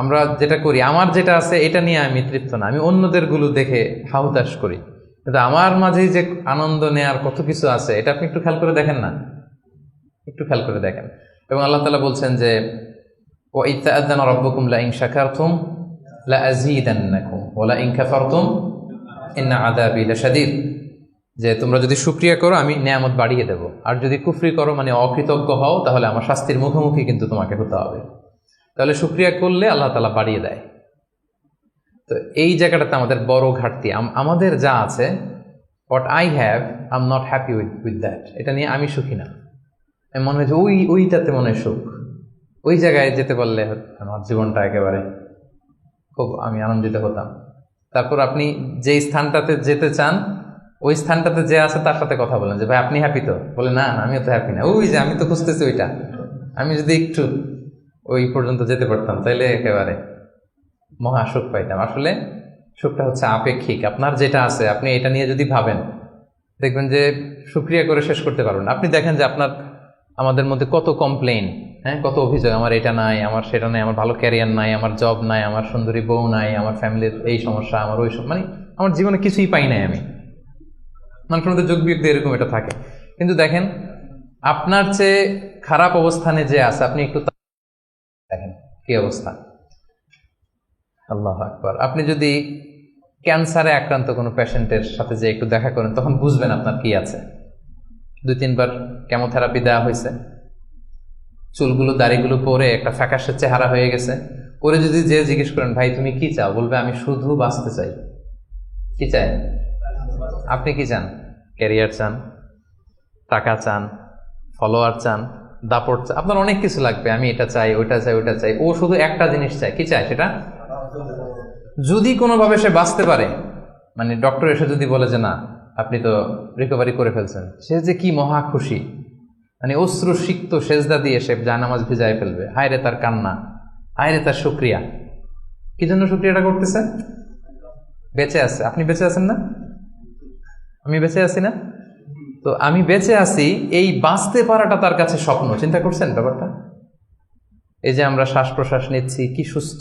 আমরা যেটা করি, আমার যেটা আছে এটা নিয়ে আমি তৃপ্ত না, আমি অন্যদের গুলো দেখে হাহুতাশ করি, কিন্তু আমার মাঝেই যে আনন্দ নেয়ার কত কিছু আছে, এটা আপনি একটু খেয়াল করে দেখেন না, একটু খেয়াল করে দেখেন। এবং আল্লাহ তাআলা বলছেন যে ওয়া ইয তাআযানা রাব্বুকুম লা ইন শাকারতুম লা আযীদান্নাকুম ওয়া লা ইন কাফারতুম ইন্না আযাবি লাশাদীদ, যে তোমরা যদি শুকরিয়া করো আমি নিয়ামত বাড়িয়ে দেব, আর যদি কুফরি করো মানে অকৃতজ্ঞ হও তাহলে আমার শাস্তির মুখোমুখি কিন্তু তোমাকে হতে হবে। তাহলে শুকরিয়া করলে আল্লাহ তাআলা বাড়িয়ে দেয়। তো এই জায়গাটাতে আমাদের বড় ঘাটতি, আমাদের যা আছে, what I have I am not happy with that, এটা নিয়ে আমি সুখী না। আমি মনে হয় যে ওইটাতে মনে হয় সুখ, ওই জায়গায় যেতে পারলে আমার জীবনটা একেবারে খুব আমি আনন্দিত হতাম। তারপর আপনি যেই স্থানটাতে যেতে চান, ওই স্থানটাতে যে আছে তার সাথে কথা বলেন যে ভাই আপনি হ্যাপি তো? বলে না আমিও তো হ্যাপি না। ওই যে আমি তো খুঁজতেছি ওইটা, আমি যদি একটু ওই পর্যন্ত যেতে পারতাম তাইলে একেবারে মহা সুখ পাইতাম। আসলে সুখটা হচ্ছে আপেক্ষিক। আপনার যেটা আছে আপনি এটা নিয়ে যদি ভাবেন, দেখবেন যে শুকরিয়া করে শেষ করতে পারবেন। আপনি দেখেন যে আপনার আমাদের মধ্যে কত কমপ্লেইন, হ্যাঁ, কত অভিযোগ, আমার এটা নাই, আমার সেটা নাই, আমার ভালো ক্যারিয়ার নাই, আমার জব নাই, আমার সুন্দরী বউ নাই, আমার ফ্যামিলির এই সমস্যা, আমার ওই সব, মানে আমার জীবনে কিছুই পাই নাই আমি। মানুষের মধ্যে যোগ বিয়োগ দিয়ে এরকম এটা থাকে। কিন্তু দেখেন, আপনার চেয়ে খারাপ অবস্থানে যে আছে, আপনি একটু দেখেন কি অবস্থা। আল্লাহু আকবার। আপনি যদি ক্যান্সারে আক্রান্ত কোনো পেশেন্টের সাথে যে একটু দেখা করেন, তখন বুঝবেন আপনার কি আছে। 2-3 বার কেমোথেরাপি দেওয়া হয়েছে, চুলগুলো দাড়িগুলো পরে একটা ফ্যাকাশে চেহারা হয়ে গেছে। ওরে যদি যে জিজ্ঞেস করেন, ভাই তুমি কি চাও, বলবে আমি শুধু বাঁচতে চাই। কি চাই? আপনি কি চান? ক্যারিয়ার চান, টাকা চান, ফলোয়ার চান, দাপট চান, আপনার অনেক কিছু লাগবে। আমি এটা চাই, ওইটা চাই, ওইটা চাই। ও শুধু একটা জিনিস চায়। কি চায় সেটা? যদি কোনোভাবে সে বাঁচতে পারে, মানে ডক্টর এসে যদি বলে যে না, আপনি তো রিকভারি করে ফেলছেন, সে যে কি মহা খুশি, মানে অশ্রু সিক্ত সেজদা দিয়ে সে জানামাজ ভিজায় ফেলবে। হায় রে তার কান্না, হায় রে তার শুকরিয়া। কি জন্য শুকরিয়াটা করতেছে? বেঁচে আছে। আপনি বেঁচে আছেন না? আমি বেঁচে আছি না? তো আমি বেঁচে আছি, এই বাঁচতে পারাটা তার কাছে স্বপ্ন। চিন্তা করছেন ব্যাপারটা? এই যে আমরা শ্বাস প্রশ্বাস নিচ্ছি, কি সুস্থ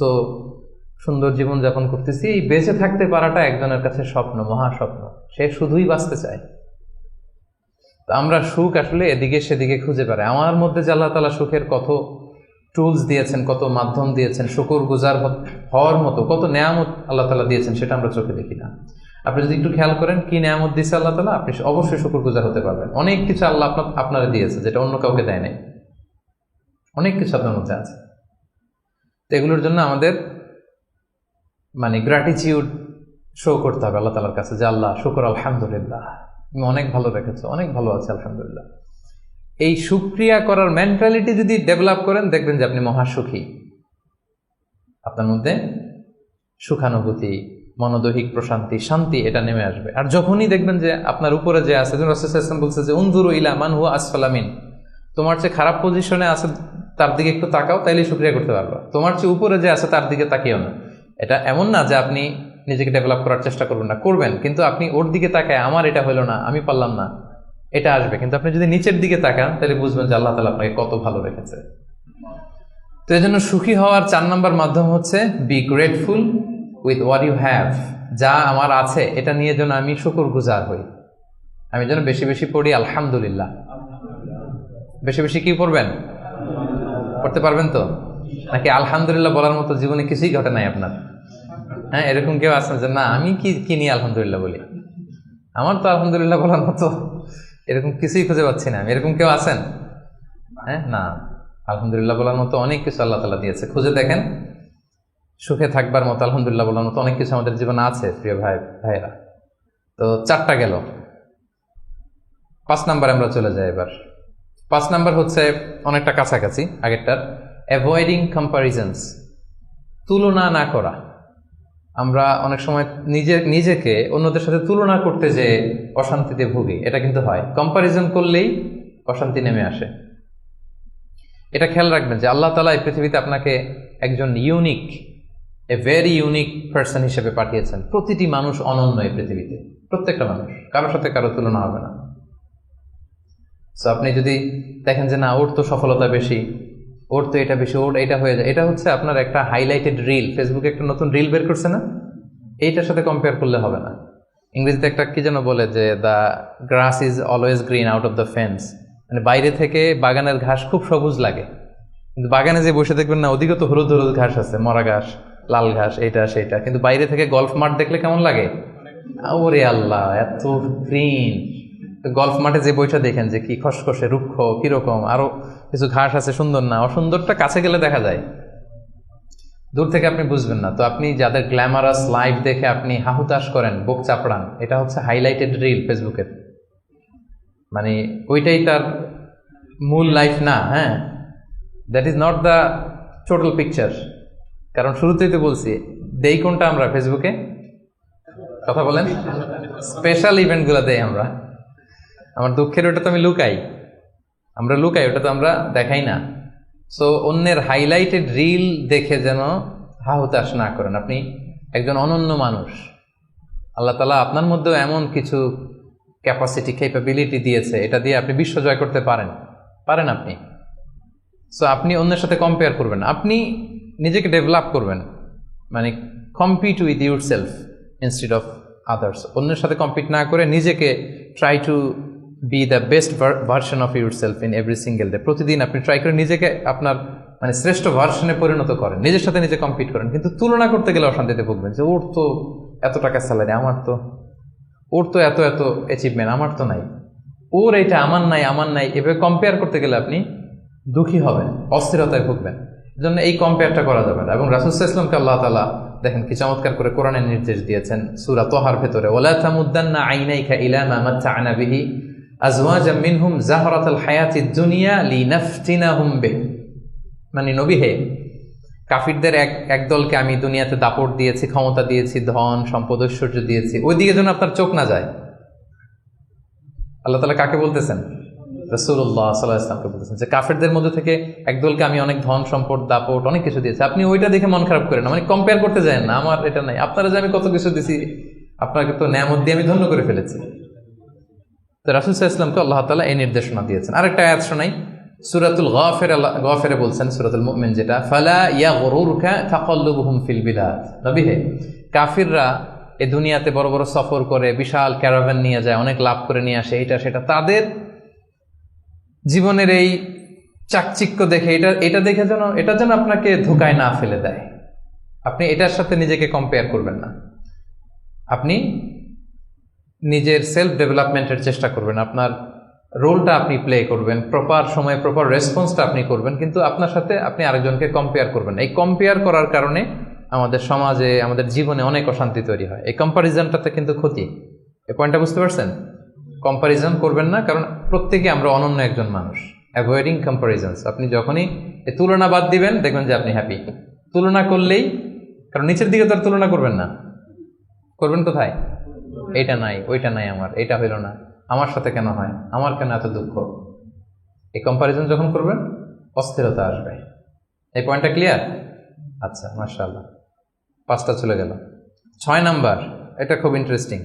সুন্দর জীবন যাপন করতেছি, এই বেঁচে থাকতে পারাটা একজনের কাছে স্বপ্ন, মহা স্বপ্ন। সে শুধুই বাঁচতে চায়। তো আমরা সুখ আসলে এদিকে সেদিকে খুঁজে বেড়াই। আমার মধ্যে যে আল্লাহ তাআলা সুখের কত টুলস দিয়েছেন, কত মাধ্যম দিয়েছেন, শুকর গুজার হওয়ার মতো কত নেয়ামত আল্লাহ তাআলা দিয়েছেন, সেটা আমরা চোখে দেখি না। আপনি যদি একটু খেয়াল করেন কি নেয়ামত দিয়েছে আল্লাহ তাআলা, আপনি অবশ্যই শুকর গুজার হতে পারবেন। অনেক কিছু আল্লাহ আপনারা দিয়েছে যেটা অন্য কাউকে দেয় নাই। অনেক কিছু আপনার মধ্যে আছে। তো এগুলোর জন্য আমাদের মানে গ্র্যাটিটিউড শো করতে হবে আল্লাহ তাআলার কাছে, যে আল্লাহ শুকর, আলহামদুলিল্লাহ, তুমি অনেক ভালো রেখেছো, অনেক ভালো আছে, আলহামদুলিল্লাহ। এই শুকরিয়া করার মেন্টালিটি যদি ডেভেলপ করেন, দেখবেন যে আপনি মহাসুখী। আপনার মধ্যে সুখানুভূতি, মনোদৈহিক প্রশান্তি, শান্তি, এটা নেমে আসবে। আর যখনই দেখবেন যে আপনার উপরে যে আছে, রাসূল সাল্লাল্লাহু আলাইহি ওয়াসাল্লাম বলছে যে উনজুরু ইলা মান হুয়া আসফালা মিন, তোমার চেয়ে খারাপ পজিশনে আছে তার দিকে একটু তাকাও, তাইলে শুকরিয়া করতে পারবা। তোমার চেয়ে উপরে যে আছে তার দিকে তাকিও না। এটা এমন না যে আপনি নিজেকে ডেভেলপ করার চেষ্টা করবেন না, করবেন, কিন্তু আপনি ওর দিকে তাকায় আমার এটা হলো না, আমি পারলাম না, এটা আসবে। কিন্তু আপনি যদি নিচের দিকে তাকান, তাহলে বুঝবেন যে আল্লাহ তাআলা আপনাকে কত ভালো রেখেছে। তো এই জন্য সুখী হওয়ার 4 নম্বর মাধ্যম হচ্ছে be grateful with what you have. যা আমার আছে এটা নিয়ে যেন আমি শুকর গুজার হই। আমি যেন বেশি বেশি পড়ি আলহামদুলিল্লাহ। বেশি বেশি কি পড়বেন? পড়তে পারবেন তো? নাকি আলহামদুলিল্লাহ বলার মতো জীবনে কিছুই ঘটে নাই আপনার? হ্যাঁ, এরকম কেউ আছেন যে না আমি কি নিয়ে আলহামদুলিল্লাহ বলি, আমার তো আলহামদুলিল্লাহ বলার মতো এরকম কিছুই খুঁজে পাচ্ছি না আমি? এরকম কেউ আছেন? হ্যাঁ, না, আলহামদুলিল্লাহ বলার মতো অনেক কিছু আল্লাহ তাআলা দিয়েছে। খুঁজে দেখেন, সুখে থাকবার মতো, আলহামদুলিল্লাহ বলার মতো অনেক কিছু আমাদের জীবনে আছে প্রিয় ভাইরা। তো 4টা গেল। 5 নাম্বার আমরা চলে যাই এবার। 5 নাম্বার হচ্ছে অনেকটা কাছাকাছি আগেরটার, অ্যাভয়েডিং কম্প্যারিজনস। তুলনা না করা। আমরা অনেক সময় নিজেকে অন্যদের সাথে তুলনা করতে যে অশান্তিতে ভুগি, এটা কিন্তু হয়। কম্প্যারিজন করলেই অশান্তি নেমে আসে। এটা খেয়াল রাখবেন যে আল্লাহ তাআলা এই পৃথিবীতে আপনাকে একজন unique, a very unique person হিসেবে পাঠিয়েছেন। প্রতিটি মানুষ অনন্য এই পৃথিবীতে, প্রত্যেকটা মানুষ, কারোর সাথে কারো তুলনা হবে না। সো আপনি যদি দেখেন যে না ওর তো সফলতা বেশি, ওর তো এটা বেশি, ওর এটা হয়ে যায়, এটা হচ্ছে আপনার একটা হাইলাইটেড রিল। ফেসবুকে একটা নতুন রিল বের করছে না, এইটার সাথে কম্পেয়ার করলে হবে না। ইংরেজিতে একটা কি যেন বলে যে the grass is always green out of the fence, মানে বাইরে থেকে বাগানের ঘাস খুব সবুজ লাগে, কিন্তু বাগানে যে বসে দেখবেন না ওদিকে তো হলুদ হলুদ ঘাস আছে, মরা ঘাস, লাল ঘাস, এইটা সেইটা, কিন্তু বাইরে থেকে গল্ফ মাঠ দেখলে কেমন লাগে? ওরে আল্লাহ, এত গ্রিন। গল্ফ মাঠে যে বইটা দেখেন যে কি খসখসে, রুক্ষ, কিরকম, আরো কিছু ঘাস আছে, সুন্দর না? অসুন্দরটা কাছে গেলে দেখা যায়, দূর থেকে আপনি বুঝবেন না। তো আপনি যাদের গ্ল্যামারাস লাইফ দেখে আপনি হাহুতাশ করেন, বুক চাপড়ান, এটা হচ্ছে হাইলাইটেড রিল ফেসবুকের, মানে ওইটাই তার মূল লাইফ না। হ্যাঁ, that is not the total picture. কারণ শুরুতেই তো বলছি, দেই কোনটা আমরা ফেসবুকে? কথা বলেন, স্পেশাল ইভেন্টগুলো দেই আমরা। আমার দুঃখের ওটা তো আমি লুকাই, আমরা লুকাই, ওটা তো আমরা দেখাই না। সো অন্যের হাইলাইটেড রিল দেখে যেন হাহুতাশ না করেন। আপনি একজন অনন্য মানুষ, আল্লাহ তাআলা আপনার মধ্যেও এমন কিছু ক্যাপাসিটি, ক্যাপাবিলিটি দিয়েছে, এটা দিয়ে আপনি বিশ্ব জয় করতে পারেন। পারেন আপনি। সো আপনি অন্যের সাথে কম্পেয়ার করবেন না, আপনি নিজেকে ডেভেলপ করবেন, মানে compete with your self instead of others. অন্যের সাথে কম্পিট না করে নিজেকে try to B the best version of your self in every single day. প্রতিদিন আপনি ট্রাই করে নিজেকে আপনার মানে শ্রেষ্ঠ ভার্সনে পরিণত করেন, নিজের সাথে নিজে কম্পিট করেন। কিন্তু তুলনা করতে গেলে অশান্তিতে ভুগবেন যে ওর তো এত টাকা স্যালারি, ওর তো এত এত অ্যাচিভমেন্ট, আমার তো নাই, ওর এটা আমার নাই। এভাবে কম্পেয়ার করতে গেলে আপনি দুঃখী হবেন, অস্থিরতায় ভুগবেন। এজন্য এই কম্পেয়ারটা করা যাবে না। এবং রাসূল সাল্লাল্লাহু আলাইহি ওয়াসাল্লামকে আল্লাহ তাআলা দেখেন কি চমৎকার করে কোরআনের নির্দেশ দিয়েছেন সূরা তাহার ভেতরে, ওয়ালা তামুদ্দান্না আইনাইকা ইলা মা মাত্তা'না বিহি আজওয়াজাম মিনহুম যাহরাতাল হায়াতিদ দুনিয়া লিনাফতিনাহুম বিহি। মানে নবী হে, কাফিরদের এক দলকে আমি দুনিয়াতে দাপট দিয়েছি, ক্ষমতা দিয়েছি, ধন সম্পদ ঐশ্বর্য দিয়েছি, ওইদিকে যেন আপনার চোখ না যায়। আল্লাহ তাআলা কাকে বলতেছেন? রাসূলুল্লাহ সাল্লাল্লাহু আলাইহি ওয়াসাল্লামকে বলতেছেন যে কাফেরদের মধ্যে থেকে একদলকে আমি অনেক ধন সম্পদ দাপট অনেক কিছু দিয়েছি, আপনি ওইটা দেখে মন খারাপ করেন না, মানে কম্পেয়ার করতে যায় না, আমার এটা নাই, আপনারা যে আমি কত কিছু দিছি, আপনাকে তো নেয়ামত দিয়ে আমি ধন্য করে ফেলেছি। তো রাসূল সাল্লাল্লাহু আলাইহি ওয়াসাল্লামকে আল্লাহ তাআলা এই নির্দেশনা দিয়েছেন। আরেকটা আয়াত শোনাই, সূরাতুল গাফিরে বলছেন, সূরাতুল মুমিন যেটা, ফালা ইয়াগরুরকা তাকাল্লুবুহুম ফিল বিলাদ। নবী হে, কাফিররা এই দুনিয়াতে বড় বড় সফর করে, বিশাল ক্যারাভান নিয়ে যায়, অনেক লাভ করে নিয়ে আসে, এটা সেটা, তাদের জীবনের এই চাকচিক্য দেখে এটা দেখে এটা যেন আপনাকে ধোকায় না ফেলে দেয়। আপনি এটার সাথে নিজেকে কম্পেয়ার করবেন না, আপনি নিজের সেলফ ডেভেলপমেন্টের চেষ্টা করবেন, আপনার রোলটা আপনি প্লে করবেন, প্রপার সময়ে প্রপার রেসপন্সটা আপনি করবেন, কিন্তু আপনার সাথে আপনি আরেকজনকে কম্পেয়ার করবেন। এই কম্পেয়ার করার কারণে আমাদের সমাজে, আমাদের জীবনে অনেক অশান্তি তৈরি হয়। এই কম্পারিজনটাতে কিন্তু ক্ষতি। এই পয়েন্টটা বুঝতে পারছেন? কম্পারিজন করবেন না, কারণ প্রত্যেকে আমরা অনন্য একজন মানুষ। অ্যাভয়েডিং কম্পারিজনস, আপনি যখনই এই তুলনা বাদ দিবেন দেখবেন যে আপনি হ্যাপি। তুলনা করলেই, কারণ নিচের দিকে তো আর তুলনা করবেন না, করবেন কোথায়? এইটা নাই, ওইটা নাই, আমার এটা হইল না, আমার সাথে কেন হয়, আমার কেন এত দুঃখ। এই কম্পারিজন যখন করবেন অস্থিরতা আসবে। এই পয়েন্টটা ক্লিয়ার? আচ্ছা, মাশাআল্লাহ, 5টা চলে গেল। 6 নাম্বার, এটা খুব ইন্টারেস্টিং।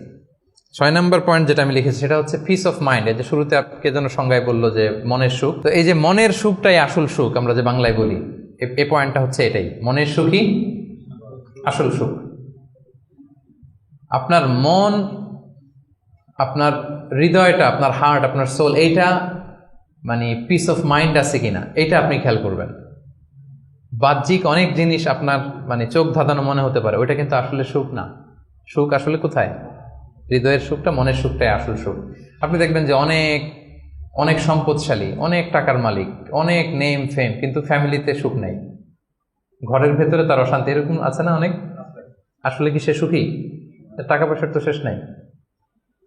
6 নাম্বার পয়েন্ট যেটা আমি লিখেছি সেটা হচ্ছে পিস অফ মাইন্ড। এই যে শুরুতে কে যেন সংজ্ঞায় বললো যে মনের সুখ, তো এই যে মনের সুখটাই আসল সুখ, আমরা যে বাংলায় বলি, এই পয়েন্টটা হচ্ছে এটাই, মনের সুখই আসল সুখ। আপনার মন, আপনার হৃদয়টা, আপনার হার্ট, আপনার সোল, এইটা মানে পিস অফ মাইন্ড আছে কিনা এইটা আপনি খেয়াল করবেন। বাহ্যিক অনেক জিনিস আপনার মানে চোখ ধাঁধানো মনে হতে পারে, ওইটা কিন্তু আসলে সুখ না। সুখ আসলে কোথায়? হৃদয়ের সুখটা, মনের সুখটাই আসল সুখ। আপনি দেখবেন যে অনেক অনেক সম্পদশালী, অনেক টাকার মালিক, অনেক নেম ফেম, কিন্তু ফ্যামিলিতে সুখ নেই, ঘরের ভেতরে তার অশান্তি, এরকম আছে না অনেক? আসলে কি সে সুখী? টাকা পয়সার তো শেষ নাই,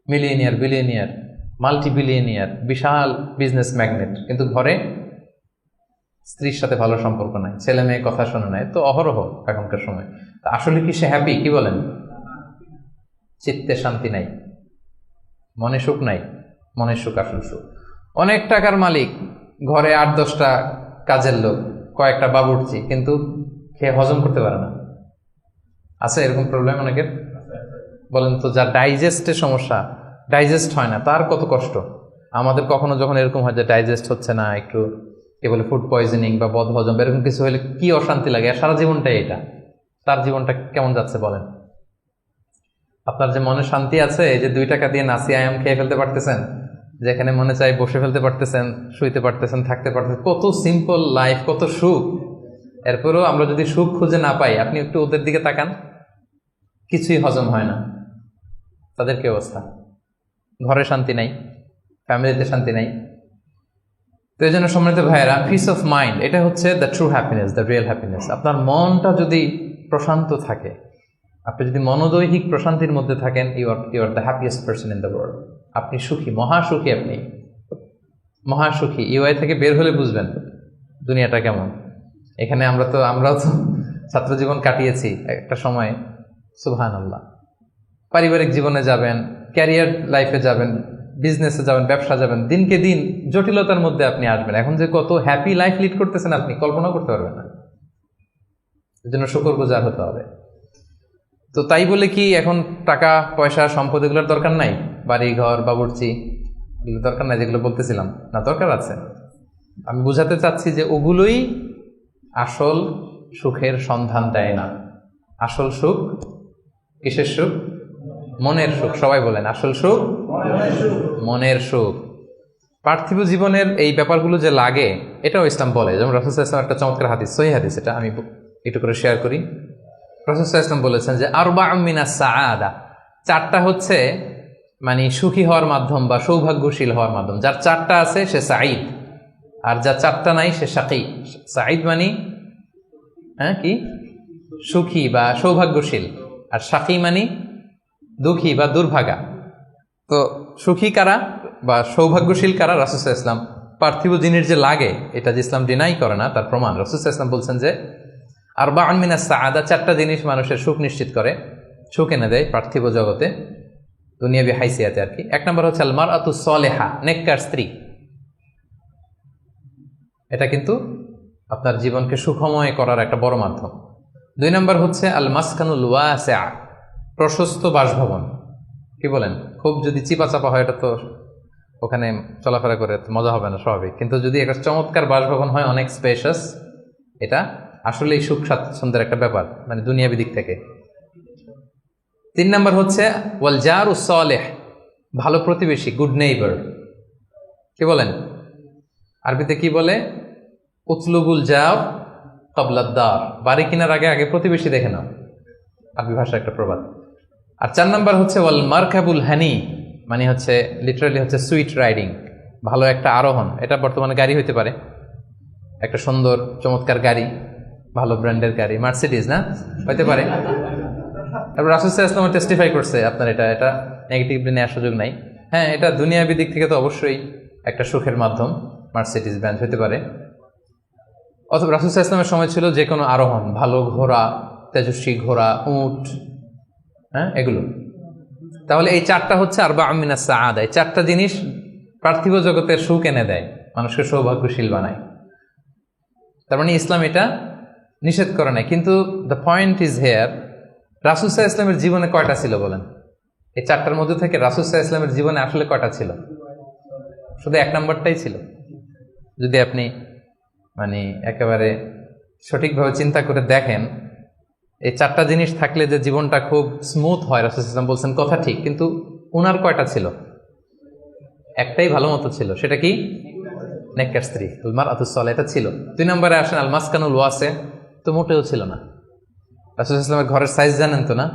মিলিয়নিয়ার, বিলিয়নিয়ার, মাল্টি বিলিয়নিয়ার, বিশাল বিজনেস ম্যাগনেট, কিন্তু ঘরে স্ত্রীর সাথে ভালো সম্পর্ক নাই, ছেলে মেয়ে কথা শোনে নাই, তো অহরহ এখনকার সময়। আসলে কি সে হ্যাপি? কি বলেন? চিত্তে শান্তি নাই, মনে সুখ নাই। মনের সুখ আসল সুখ। অনেক টাকার মালিক, ঘরে 8-10টা কাজের লোক, কয়েকটা বাবুর্চি, কিন্তু খেয়ে হজম করতে পারে না। আছে এরকম প্রবলেম অনেকের? বলেন তো, যার ডাইজেস্টের সমস্যা, ডাইজেস্ট হয় না, তার কত কষ্ট। আমাদের কখনো যখন এরকম হয় যে ডাইজেস্ট হচ্ছে না, একটু কে বলে ফুড পয়জনিং বা বদ হজম, এরকম কিছু হলে কি অশান্তি লাগে। আর সারা জীবনটাই এটা, তার জীবনটা কেমন যাচ্ছে বলেন? আপনার যে মনে শান্তি আছে, এই যে 2 টাকা দিয়ে নাসি আয়াম খেয়ে ফেলতে পারতেছেন, যেখানে মনে চাই বসে ফেলতে পারতেছেন, শুইতে পারতেছেন, থাকতে পারতেছেন, কত সিম্পল লাইফ, কত সুখ। এরপরেও আমরা যদি সুখ খুঁজে না পাই, আপনি একটু ওদের দিকে তাকান, কিছুই হজম হয় না। তাদের কি অবস্থা? ঘরে শান্তি নাই, ফ্যামিলিতে শান্তি নাই। তো এই জন্য সম্মানিত ভাইয়েরা, পিস অফ মাইন্ড, এটা হচ্ছে the true happiness, the real happiness. আপনার মনটা যদি প্রশান্ত থাকে, আপনি যদি মনোদৈহিক প্রশান্তির মধ্যে থাকেন, you are the happiest person in the world. আপনি সুখী, মহাসুখী, আপনি মহাসুখী। ইউআই থেকে বের হলে বুঝবেন দুনিয়াটা কেমন। এখানে আমরাও তো ছাত্র জীবন কাটিয়েছি একটা সময়, সুবহানাল্লাহ। পারিবারিক জীবনে যাবেন, ক্যারিয়ার লাইফে যাবেন, বিজনেসে যাবেন, ব্যবসা যাবেন, দিনকে দিন জটিলতার মধ্যে আপনি আসবেন। এখন যে কত হ্যাপি লাইফ লিড করতেছেন আপনি কল্পনা করতে পারবেন না। এর জন্য শুকরগুজার হতে হবে। তো তাই বলে কি এখন টাকা পয়সা সম্পদ এগুলোর দরকার নাই? বাড়ি ঘর বাবুর্চি এগুলো দরকার নাই, যেগুলো বলতেছিলাম না? দরকার আছে। আমি বুঝাতে চাচ্ছি যে ওগুলোই আসল সুখের সন্ধান দেয় না। আসল সুখ কিসের সুখ? মনের সুখ। সবাই বলেন আসল সুখ মনের সুখ। পার্থিব জীবনের এই ব্যাপারগুলো যে লাগে এটাও ইসলাম বলে। যেমন রাসূল সাল্লাল্লাহু আলাইহি ওয়াসাল্লাম একটা চমৎকার হাদিস, সহিহ হাদিস, এটা আমি একটু করে শেয়ার করি। রাসূল সাল্লাল্লাহু আলাইহি ওয়াসাল্লাম বলেছেন যে আরবাউম মিনাস সাআদা, চারটা হচ্ছে মানে সুখী হওয়ার মাধ্যম বা সৌভাগ্যশীল হওয়ার মাধ্যম। যার চারটা আছে সে সাঈদ, আর যার চারটা নাই সে শাকী। সাঈদ মানে কি সুখী বা সৌভাগ্যশীল, আর শাকী মানে দুঃখী বা দুর্ভাগা। তো সুখী কারা বা সৌভাগ্যশীল কারা? রাসূল সাল্লাল্লাহু আলাইহি ওয়াসাল্লাম পার্থিব জিনিস যে লাগে এটা যে ইসলাম ডিনাই করে না তার প্রমাণ রাসূল সাল্লাল্লাহু আলাইহি ওয়াসাল্লাম বলছেন যে আরবাউন মিনাস সাআদা, চারটা জিনিস মানুষের সুখ নিশ্চিত করে, সুখ এনে দেয় পার্থিব জগতে, দুনিয়াবি হাইসিয়াতে আর কি। এক নম্বর হচ্ছে আল মারআতু সালেহা, নেককার স্ত্রী। এটা কিন্তু আপনার জীবনকে সুখময় করার একটা বড় মাধ্যম। দুই নম্বর হচ্ছে আল মাসকানুল ওয়াসিআ, প্রশস্ত বাসভবন। কি বলেন? খুব যদি চিপা চাপা হয় এটা তো ওখানে চলাফেরা করে মজা হবে না, স্বাভাবিক। কিন্তু যদি একটা চমৎকার বাসভবন হয়, অনেক স্পেশাস, এটা আসলেই সুখ স্বাচ্ছন্দ্যের একটা ব্যাপার, মানে দুনিয়াবি দিক থেকে। তিন নম্বর হচ্ছে ওয়াল জারুস সালেহ, ভালো প্রতিবেশী, গুড নেইবার। কি বলেন? আরবিতে কি বলে? উতলুবুল জার ক্বাবলাদ দার, বাড়ি কেনার আগে আগে প্রতিবেশী দেখে নাও, আরবি ভাষা একটা প্রবাদ। আর চার নম্বর হচ্ছে ওয়াল মারকাবুল হানি, মানে হচ্ছে লিটারালি হচ্ছে সুইট রাইডিং, ভালো একটা আরোহণ। এটা বর্তমানে গাড়ি হইতে পারে, একটা সুন্দর চমৎকার গাড়ি, ভালো ব্র্যান্ডের গাড়ি, মার্সিডিজ না হইতে পারে। তারপর রাসূল সাল্লাল্লাহু আলাইহি ওয়াসাল্লাম টেস্টিফাই করছে, আপনার এটা নেগেটিভলি নেওয়ার সুযোগ নাই। হ্যাঁ, এটা দুনিয়াবি দিক থেকে তো অবশ্যই একটা সুখের মাধ্যম, মার্সিডিজ ব্র্যান্ড হইতে পারে। অথবা রাসূল সাল্লাল্লাহু আলাইহি ওয়াসাল্লামের সময় ছিল যে কোনো আরোহণ, ভালো ঘোড়া, তেজস্বী ঘোড়া, উট, হ্যাঁ এগুলো। তাহলে এই চারটা হচ্ছে আরবাউম মিনাস সাআদা, এই চারটা জিনিস পার্থিব জগতের সুখ এনে দেয়, মানুষকে সৌভাগ্যশীল বানায়। তার মানে ইসলাম এটা নিষেধ করে নাই। কিন্তু দ্য পয়েন্ট ইজ হেয়ার, রাসূল সাল্লাল্লাহু আলাইহি ওয়াসাল্লামের জীবনে কয়টা ছিল বলেন? এই চারটার মধ্যে থেকে রাসূল সাল্লাল্লাহু আলাইহি ওয়াসাল্লামের জীবনে আসলে কয়টা ছিল? শুধু এক নম্বরটাই ছিল। যদি আপনি মানে একেবারে সঠিকভাবে চিন্তা করে দেখেন, এই চারটা জিনিস থাকলে যে জীবনটা খুব স্মুথ হয়, রাসূল সাল্লাল্লাহু আলাইহি ওয়াসাল্লাম বলছেন কথা ঠিক, কিন্তু উনার কয়টা ছিল? একটাই ভালো মতো ছিল, সেটা কি? নেককার স্ত্রী, আল মারআতুস সালেহা, এটা ছিল। দুই নম্বরে আসেন আল মাসকানুল ওয়াসি, তো মোটেও ছিল না। রাসূল সাল্লাল্লাহু আলাইহি ওয়াসাল্লামের ঘরের সাইজ জানেন তো না?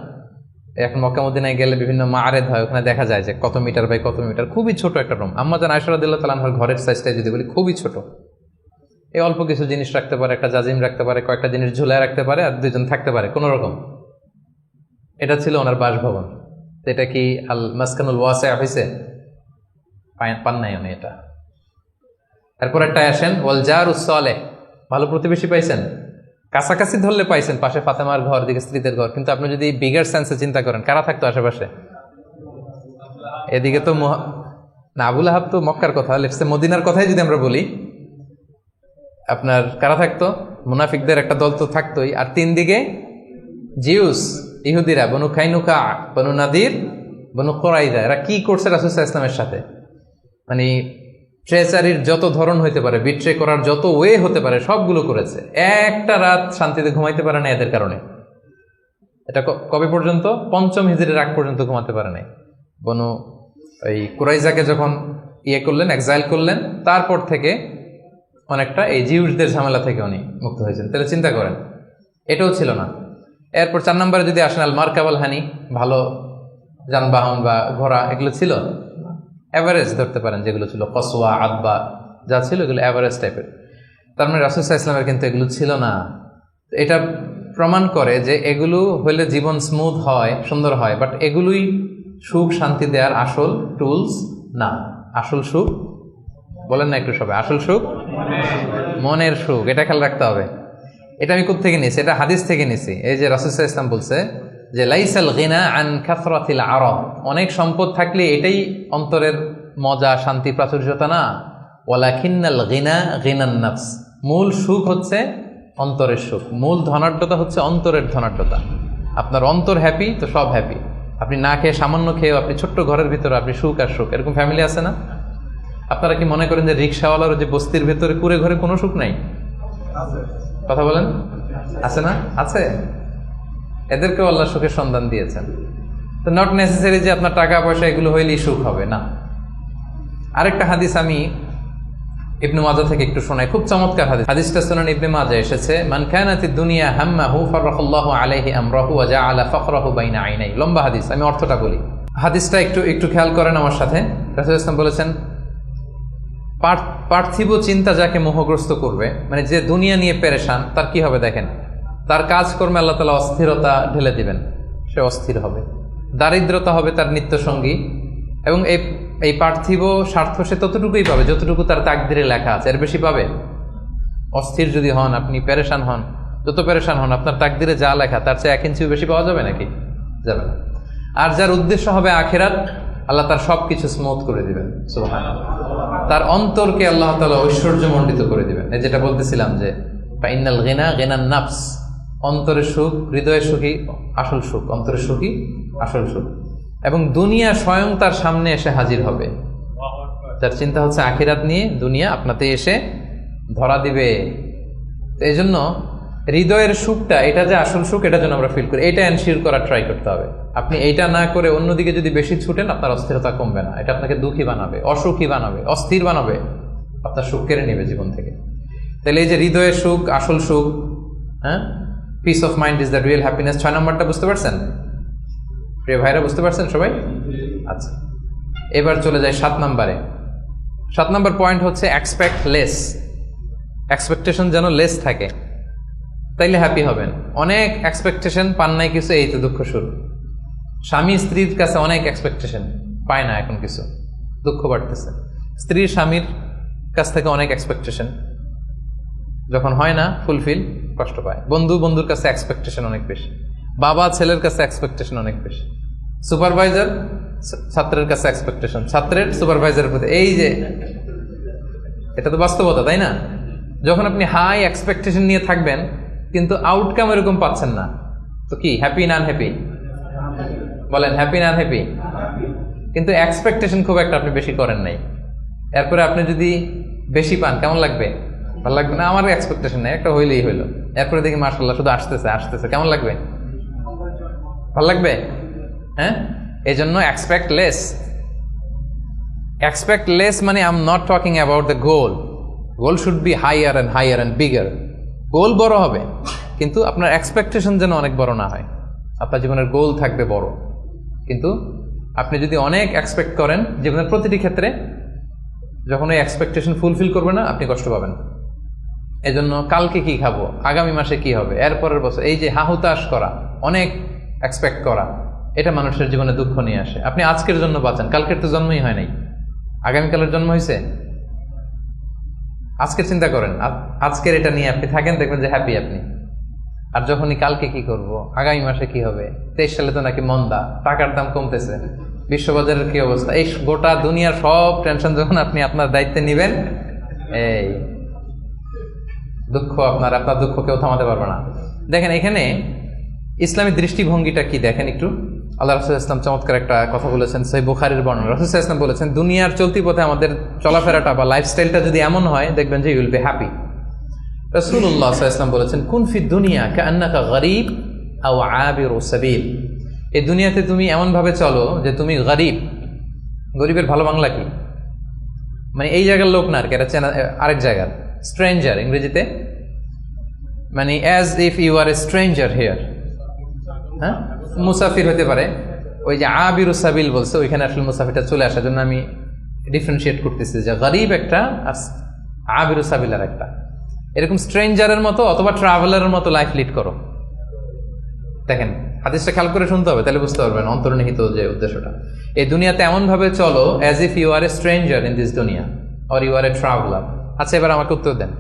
এখন মক্কা মদিনায় গেলে বিভিন্ন মাআরেদ হয়, ওখানে দেখা যায় যে কত মিটার বাই কত মিটার, খুবই ছোট একটা রুম। আম্মা জান আয়েশা রাদিয়াল্লাহু তাআলা আনহার ঘরের সাইজটাই যদি বলি, খুবই ছোট। এই অল্প কিছু জিনিস রাখতে পারে, একটা জাজিম রাখতে পারে, কয়েকটা জিনিস ঝুলায় রাখতে পারে, আর দুইজন থাকতে পারে কোন রকম। এটা ছিল ওনার বাসভবন। এটা কি আল মাসকানুল ওয়াসি হইছে? পান নাই উনি এটা। এরপর একটা আসেন ওয়াল জারুস সালেহ, ভালো প্রতিবেশী পাইছেন, কাছাকাছি ধরলে পাইছেন, পাশে ফাতেমার ঘর, দিকে স্ত্রীদের ঘর। কিন্তু আপনি যদি বিগার সেন্সে চিন্তা করেন, কারা থাকতো আশেপাশে? এদিকে তো না, আবুল আহাব তো মক্কার কথা, লেটসে মদিনার কথাই যদি আমরা বলি, আপনার কারা থাকতো? মুনাফিকদের একটা দল তো থাকতোই, আর তিন দিকে জিউস, ইহুদিরা, বনু কাইনুকা, বনু নাদির, বনু কুরাইযা। এরা কি করছে রাসূল সাল্লাল্লাহু আলাইহি ওয়াসাল্লামের সাথে? মানে ট্রেচারির যত ধরন হইতে পারে, বিট্রে করার যত ওয়ে হতে পারে, সবগুলো করেছে। একটা রাত শান্তিতে ঘুমাইতে পারে না এদের কারণে। এটা কবে পর্যন্ত? পঞ্চম হিজরির আগ পর্যন্ত ঘুমাতে পারে নাই। বনু এই কুরাইজাকে যখন করলেন, এক্সাইল করলেন, তারপর থেকে অনেকটা এই জিউসদের ঝামেলা থেকে উনি মুক্ত হয়েছেন। তাহলে চিন্তা করেন, এটাও ছিল না। এরপর চার নম্বরে যদি আসেন আল মারকাবাল হানি, ভালো যানবাহন বা ঘোড়া, এগুলো ছিল অ্যাভারেজ ধরতে পারেন, যেগুলো ছিল কসওয়া, আদবা, যা ছিল এগুলো অ্যাভারেজ টাইপের। তার মানে রাসূল সাল্লাল্লাহু আলাইহি ওয়াসাল্লামের কিন্তু এগুলো ছিল না। এটা প্রমাণ করে যে এগুলো হইলে জীবন স্মুথ হয়, সুন্দর হয়, বাট এগুলোই সুখ শান্তি দেওয়ার আসল টুলস না। আসল সুখ বলেন না একটু সবাই, আসল সুখ মনের সুখ। এটা খেয়াল রাখতে হবে। এটা আমি কোত্থেকে নিয়েছি? এটা হাদিস থেকে নিয়েছি। এই যে রাসূল সাল্লাল্লাহু আলাইহি ওয়াসাল্লাম বলছে যে লাইসাল গিনা আন কাসরাতিল আরাব, অনেক সম্পদ থাকলে এটাই অন্তরের মজা, শান্তি, প্রাচুর্যতা না। ওয়ালাকিন্নাল গিনা গিনান নাফস, মূল সুখ হচ্ছে অন্তরের সুখ, মূল ধনাঢ্যতা হচ্ছে অন্তরের ধনাঢ্যতা। আপনার অন্তর হ্যাপি তো সব হ্যাপি। আপনি না খেয়ে, সামান্য খেয়েও, আপনি ছোট্ট ঘরের ভিতরে আপনি সুখ আর সুখ, এরকম ফ্যামিলি আছে না? আপনারা কি মনে করেন যে রিক্সাওয়ালার যে বস্তির ভেতরে কুড়ে ঘরে কোনো সুখ নাই? কথা বলেন, আছে না? আছে। এদেরকেও আল্লাহ সুখের সন্ধান দিয়েছেন। তো নট নেসেসারি যে আপনার টাকা পয়সা এগুলো হইলেই সুখ হবে না। আরেকটা হাদিস আমি ইবনে মাজাহ থেকে একটু শোনাই, খুব চমৎকার হাদিস। হাদিসটা সুনান ইবনে মাজাহ এসেছে, মান কানাতিদ দুনিয়া হাম্মাহু ফারাখাল্লাহু আলাইহি আমরাহু ওয়া জাআলা ফাকরাহু বাইনা আইনাই। লম্বা হাদিস, আমি অর্থটা বলি। হাদিসটা একটু খেয়াল করেন আমার সাথে। রাসূলুল্লাহ সাল্লাল্লাহু আলাইহি ওয়াসাল্লাম বলেছেন, পার্থিব চিন্তা যাকে মোহগ্রস্ত করবে, মানে যে দুনিয়া নিয়ে পেরেশান, তার কি হবে দেখেন, তার কাজকর্মে আল্লাহ তাআলা অস্থিরতা ঢেলে দিবেন, সে অস্থির হবে। দারিদ্রতা হবে তার নিত্যসঙ্গী, এবং এই পার্থিব স্বার্থ সে ততটুকুই পাবে যতটুকু তার তাকদিরে লেখা আছে, এর বেশি পাবে? অস্থির যদি হন, আপনি পেরেশান হন, যত পেরেশান হন, আপনার তাকদিরে যা লেখা তার চেয়ে 1 ইঞ্চিও বেশি পাওয়া যাবে নাকি? যাবে না। আর যার উদ্দেশ্য হবে আখিরাত, আল্লাহ তার সবকিছু স্মুথ করে দিবেন, সুবহানাল্লাহ। তার অন্তরকে আল্লাহ তাআলা ঐশ্বর্যমণ্ডিত করে দিবেন। এই যেটা বলতেছিলাম যে ফাইনাল গিনা গিনান নাফস, অন্তরের সুখ, হৃদয়ের সুখী আসল সুখ, অন্তরের সুখী আসল সুখ। এবং দুনিয়া স্বয়ং তার সামনে এসে হাজির হবে। যার চিন্তা হচ্ছে আখিরাত নিয়ে, দুনিয়া আপনাতে এসে ধরা দিবে। তো এই জন্য হৃদয়ের সুখটা, এটা যে আসল সুখ, এটা যেন আমরা ফিল করি, এটা এনশিওর করার ট্রাই করতে হবে। আপনি এইটা না করে অন্যদিকে যদি বেশি ছুটেন, আপনার অস্থিরতা কমবে না, এটা আপনাকে দুঃখী বানাবে, অসুখী বানাবে, অস্থির বানাবে, আপনার সুখ কেড়ে নেবে জীবন থেকে। তাহলে এই যে হৃদয়ের সুখ আসল সুখ, হ্যাঁ, piece of mind is the real happiness. 6 নম্বরটা বুঝতে পারছেন প্রিয় ভাইরা? বুঝতে পারছেন সবাই? আচ্ছা, এবার চলে যায় 7 নম্বরে। 7 নম্বর পয়েন্ট হচ্ছে এক্সপেক্ট লেস। এক্সপেকটেশন যেন লেস থাকে, তাইলে হ্যাপি হবেন। অনেক এক্সপেকটেশন পান নাই কিছু, এই তো দুঃখ শুরু। স্বামী স্ত্রীর কাছে অনেক এক্সপেকটেশন, পায় না এখন কিছু, দুঃখ বাড়তেছে। স্ত্রী স্বামীর কাছ থেকে অনেক এক্সপেকটেশন, যখন হয় না ফুলফিল, কষ্ট পায়। বন্ধুর কাছে এক্সপেকটেশন অনেক বেশি, বাবা ছেলের কাছে এক্সপেকটেশন অনেক বেশি, সুপারভাইজার ছাত্রের কাছে এক্সপেকটেশন, ছাত্রের সুপারভাইজারের প্রতি। এই যে এটা তো বাস্তবতা, তাই না? যখন আপনি হাই এক্সপেকটেশন নিয়ে থাকবেন কিন্তু আউটকাম এরকম পাচ্ছেন না, তো কি হ্যাপি না আনহ্যাপি? বলেন, হ্যাপি না আনহ্যাপি? কিন্তু এক্সপেকটেশন খুব একটা আপনি বেশি করেন নাই, এরপরে আপনি যদি বেশি পান কেমন লাগবে? ভালো লাগবে না? আমার এক্সপেকটেশন নেই, একটা হইলেই হইলো, এরপরে দেখি মাশাআল্লাহ শুধু আসতেছে, কেমন লাগবে? ভালো লাগবে? হ্যাঁ, এই জন্য এক্সপেক্ট লেস। এক্সপেক্ট লেস মানে I am not talking about the goal. Goal should be higher and bigger. Goal বড় হবে, কিন্তু আপনার এক্সপেকটেশন যেন অনেক বড় না হয়। আপনার জীবনের গোল থাকবে বড়, কিন্তু আপনি যদি অনেক এক্সপেক্ট করেন জীবনের প্রতিটি ক্ষেত্রে, যখন ওই এক্সপেকটেশন ফুলফিল করবে না, আপনি কষ্ট পাবেন। এজন্য কালকে কি খাবো, আগামী মাসে কি হবে, এরপরের বছর, এই যে হাহুতাশ করা, অনেক এক্সপেক্ট করা, এটা মানুষের জীবনে দুঃখ নিয়ে আসে। আপনি আজকের জন্য বাঁচেন, কালকের তো জন্মই হয় নাই, আগামীকালের জন্ম হয়েছে। আজকের চিন্তা করেন, আজকের এটা নিয়ে আপনি থাকেন, দেখবেন যে হ্যাপি আপনি। আর যখনই কালকে কি করব, আগামী মাসে কি হবে, 23 সালে তো নাকি মন্দা, টাকার দাম কমতেছে, বিশ্ববাজারের কি অবস্থা, এই গোটা দুনিয়ার সব টেনশন যখন আপনি আপনার দায়িত্বে নেবেন, এই দুঃখ আপনার দুঃখ কেউ থামাতে পারবে না। দেখেন এখানে ইসলামী দৃষ্টিভঙ্গিটা কি দেখেন একটু। আল্লাহ রাসূল ইসলাম চমৎকার একটা কথা বলেছেন, সহিহ বুখারীর বর্ণনা। রাসূল ইসলাম বলেছেন, দুনিয়ার চলতি পথে আমাদের চলাফেরাটা বা লাইফস্টাইলটা যদি এমন হয়, দেখবেন যে ইউ উইল বি হ্যাপি। রাসূলুল্লাহ সাল্লাল্লাহু আলাইহি ওয়াসাল্লাম বলেছেন, কুন ফিদ দুনিয়া কাআন্নাকা গরীব আও আবিরু সাবিল। এই দুনিয়াতে তুমি এমন ভাবে চলো যে তুমি গরীব। গরীবের ভালো বাংলা কি? মানে এই জায়গার লোক না, আর কি, এটা চেনা আরেক জায়গার, স্ট্রেঞ্জার ইংরেজিতে, মানে as if you are a stranger here. হ্যাঁ, মুসাফির হতে পারে। ওই যে আবিরু সাবিল বলছে, ওইখানে আসলে মুসাফিরটা চলে আসার জন্য আমি ডিফারেন্সিয়েট করতেছি যে গরীব একটা আর আবিরু সাবিল আর একটা। এরকম স্ট্রেঞ্জারের মতো অথবা ট্রাভেলারের মতো লাইফ লিড করো। দেখেন হাদিসটা খেয়াল করে শুনতে হবে, তাহলে বুঝতে পারবেন অন্তর্নিহিত যে উদ্দেশ্যটা। এই দুনিয়াতে এমন ভাবে চলো as if you are a stranger in this দুনিয়া or you are a traveller. আচ্ছা, এবার আমাকে উত্তর দেন।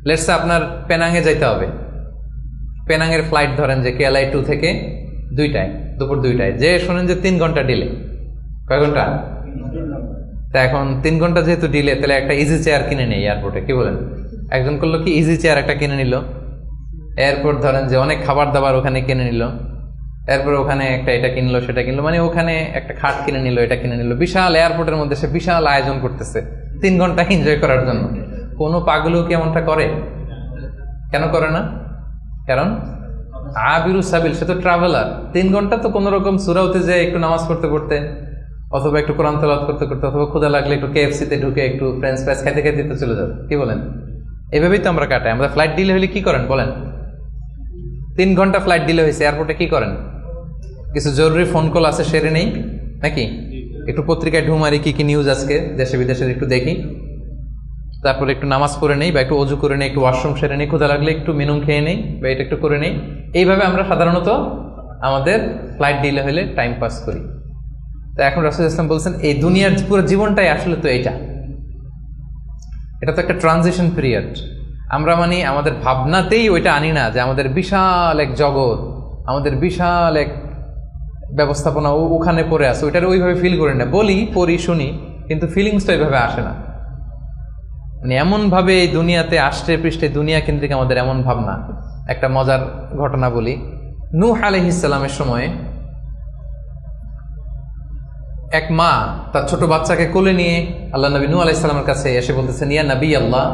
লেটস সে আপনার পেনাঙে যাইতে হবে, পেনাঙের ফ্লাইট ধরেন যে কেএলআই 2 থেকে 2টায়, দুপুর 2টায়, যে শোনেন যে 3 ঘন্টা ডিলে। কয় ঘন্টা? তা এখন 3 ঘন্টা যেহেতু ডিলে, তাহলে একটা ইজি চেয়ার কিনে নেই এয়ারপোর্টে, কি বলেন? একজন করলো কি, ইজি চেয়ার একটা কিনে নিল। এরপর ধরেন যে অনেক খাবার দাবার ওখানে কিনে নিল, এরপর ওখানে একটা এটা কিনলো সেটা কিনলো, মানে ওখানে একটা খাট কিনে নিল, এটা কিনে নিল। বিশাল এয়ারপোর্টের মধ্যে সে বিশাল আয়োজন করতেছে 3 ঘন্টা এনজয় করার জন্য। কোনো পাগলও কি এমনটা করে? কেন করে না? কারণ আবিরু সাবিল, সে তো ট্রাভেলার। 3 ঘন্টা তো কোনো রকম সুরাউতে যায় একটু নামাজ পড়তে পড়তে, অথবা একটু কোরআন তেলাওয়াত করতে করতে, অথবা ক্ষুধা লাগলে একটু কেএফসিতে ঢুকে একটু ফ্রেঞ্চ ফ্রাইস খাইতে খাইতে তো চলে যাবে। কি বলেন? এভাবেই তো আমরা কাটাই। আমরা ফ্লাইট ডিলে হলে কি করেন বলেন? 3 ঘন্টা ফ্লাইট ডিলে হয়েছে, এয়ারপোর্টে কি করেন? কিছু জরুরি ফোন কল আছে, সেরে নেই নাকি? একটু পত্রিকায় ঢুমারি, কি কি নিউজ আজকে দেশে বিদেশের একটু দেখি, তারপরে একটু নামাজ পড়ে নেই, বা একটু অজু করে নেই, একটু ওয়াশরুম সেরে নেই, ক্ষুধা লাগলে একটু মিনুম খেয়ে নেই, বা এটা একটু করে নেই। এইভাবে আমরা সাধারণত আমাদের ফ্লাইট ডিলে হলে টাইম পাস করি। তো এখন রাসূল ইসলাম বলছেন এই দুনিয়ার পুরো জীবনটাই আসলে তো এটা তো একটা ট্রানজিশন পিরিয়ড। আমরা মানে আমাদের ভাবনাতেই ওইটা আনি না যে আমাদের বিশাল এক জগৎ, আমাদের বিশাল এক ব্যবস্থাপনা ওখানে পড়ে আছে, ওইটার ওইভাবে ফিল করি না। বলি, পড়ি, শুনি, কিন্তু ফিলিংসটা ওইভাবে আসে না। মানে এমনভাবে এই দুনিয়াতে আষ্টে পৃষ্ঠে দুনিয়া কেন্দ্রিক আমাদের এমন ভাবনা। একটা মজার ঘটনা বলি। নূহ আলাইহিস সালামের সময়ে এক মা তার ছোট বাচ্চাকে কোলে নিয়ে আল্লাহ নবী নূহ আলাইহিস সালামের কাছে এসে বলতেছেন, ইয়া নবী আল্লাহ,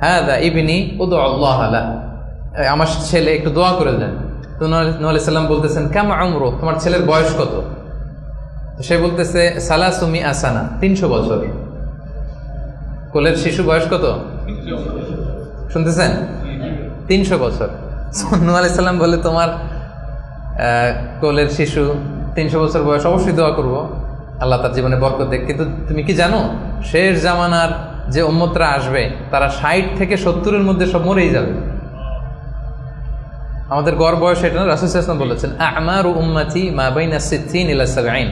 হাযা ইবনি উদউ আল্লাহ লা, আমার ছেলে একটু দোয়া করে দেন। তো নূহ আলাইহিস সালাম বলতেছেন, কাম উমরু, তোমার ছেলের বয়স কত? তো সে বলতেছে, সালাসুমি আসানা, 300 বছর। কোলের শিশু বয়স কত শুনতেছেন? 300 বছর। নূহ আলাইহিস সালাম বলে, তোমার কোলের শিশু 300 বছর বয়স, অবশ্যই দোয়া করব, আল্লাহ তার জীবনে বরকত দেখ। কিন্তু তুমি কি জানো, শেষ জামানার যে উম্মতরা আসবে তারা 60 থেকে 70-এর মধ্যে সব মরেই যাবে। আমাদের গড় বয়স এটা না, রাসূল সাল্লাল্লাহু আলাইহি ওয়াসাল্লাম বলেছেন, আমারু উম্মতি মা বাইনা 60 ইলা 70,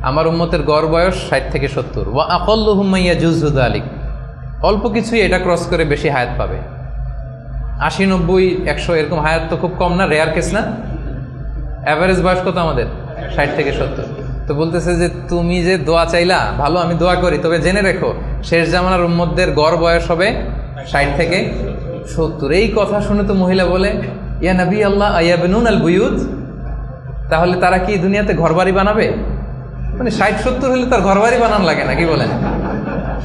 আমার উম্মতের গড় বয়স 60 থেকে 70। ওয়া আকাল্লুহুম মা ইয়াজুযু যালিক, অল্প কিছুই এটা ক্রস করে বেশি হায়াত পাবে। 80, 90, 100 এরকম হায়াত তো খুব কম না, রেয়ার কেস না? অ্যাভারেজ বয়স কত আমাদের? 60 থেকে 70। তো বলতেছে যে তুমি যে দোয়া চাইলা, ভালো, আমি দোয়া করি, তবে জেনে রেখো শেষ জামানার উম্মতদের গড় বয়স হবে 60 থেকে 70। এই কথা শুনে তো মহিলা বলে, ইয়া নবী আল্লাহ আয়াবনুন আল বুয়ুত, তাহলে তারা কি দুনিয়াতে ঘরবাড়ি বানাবে? মানে 60-70 হলে তার ঘরবাড়ি বানানো লাগে না, কি বলেন?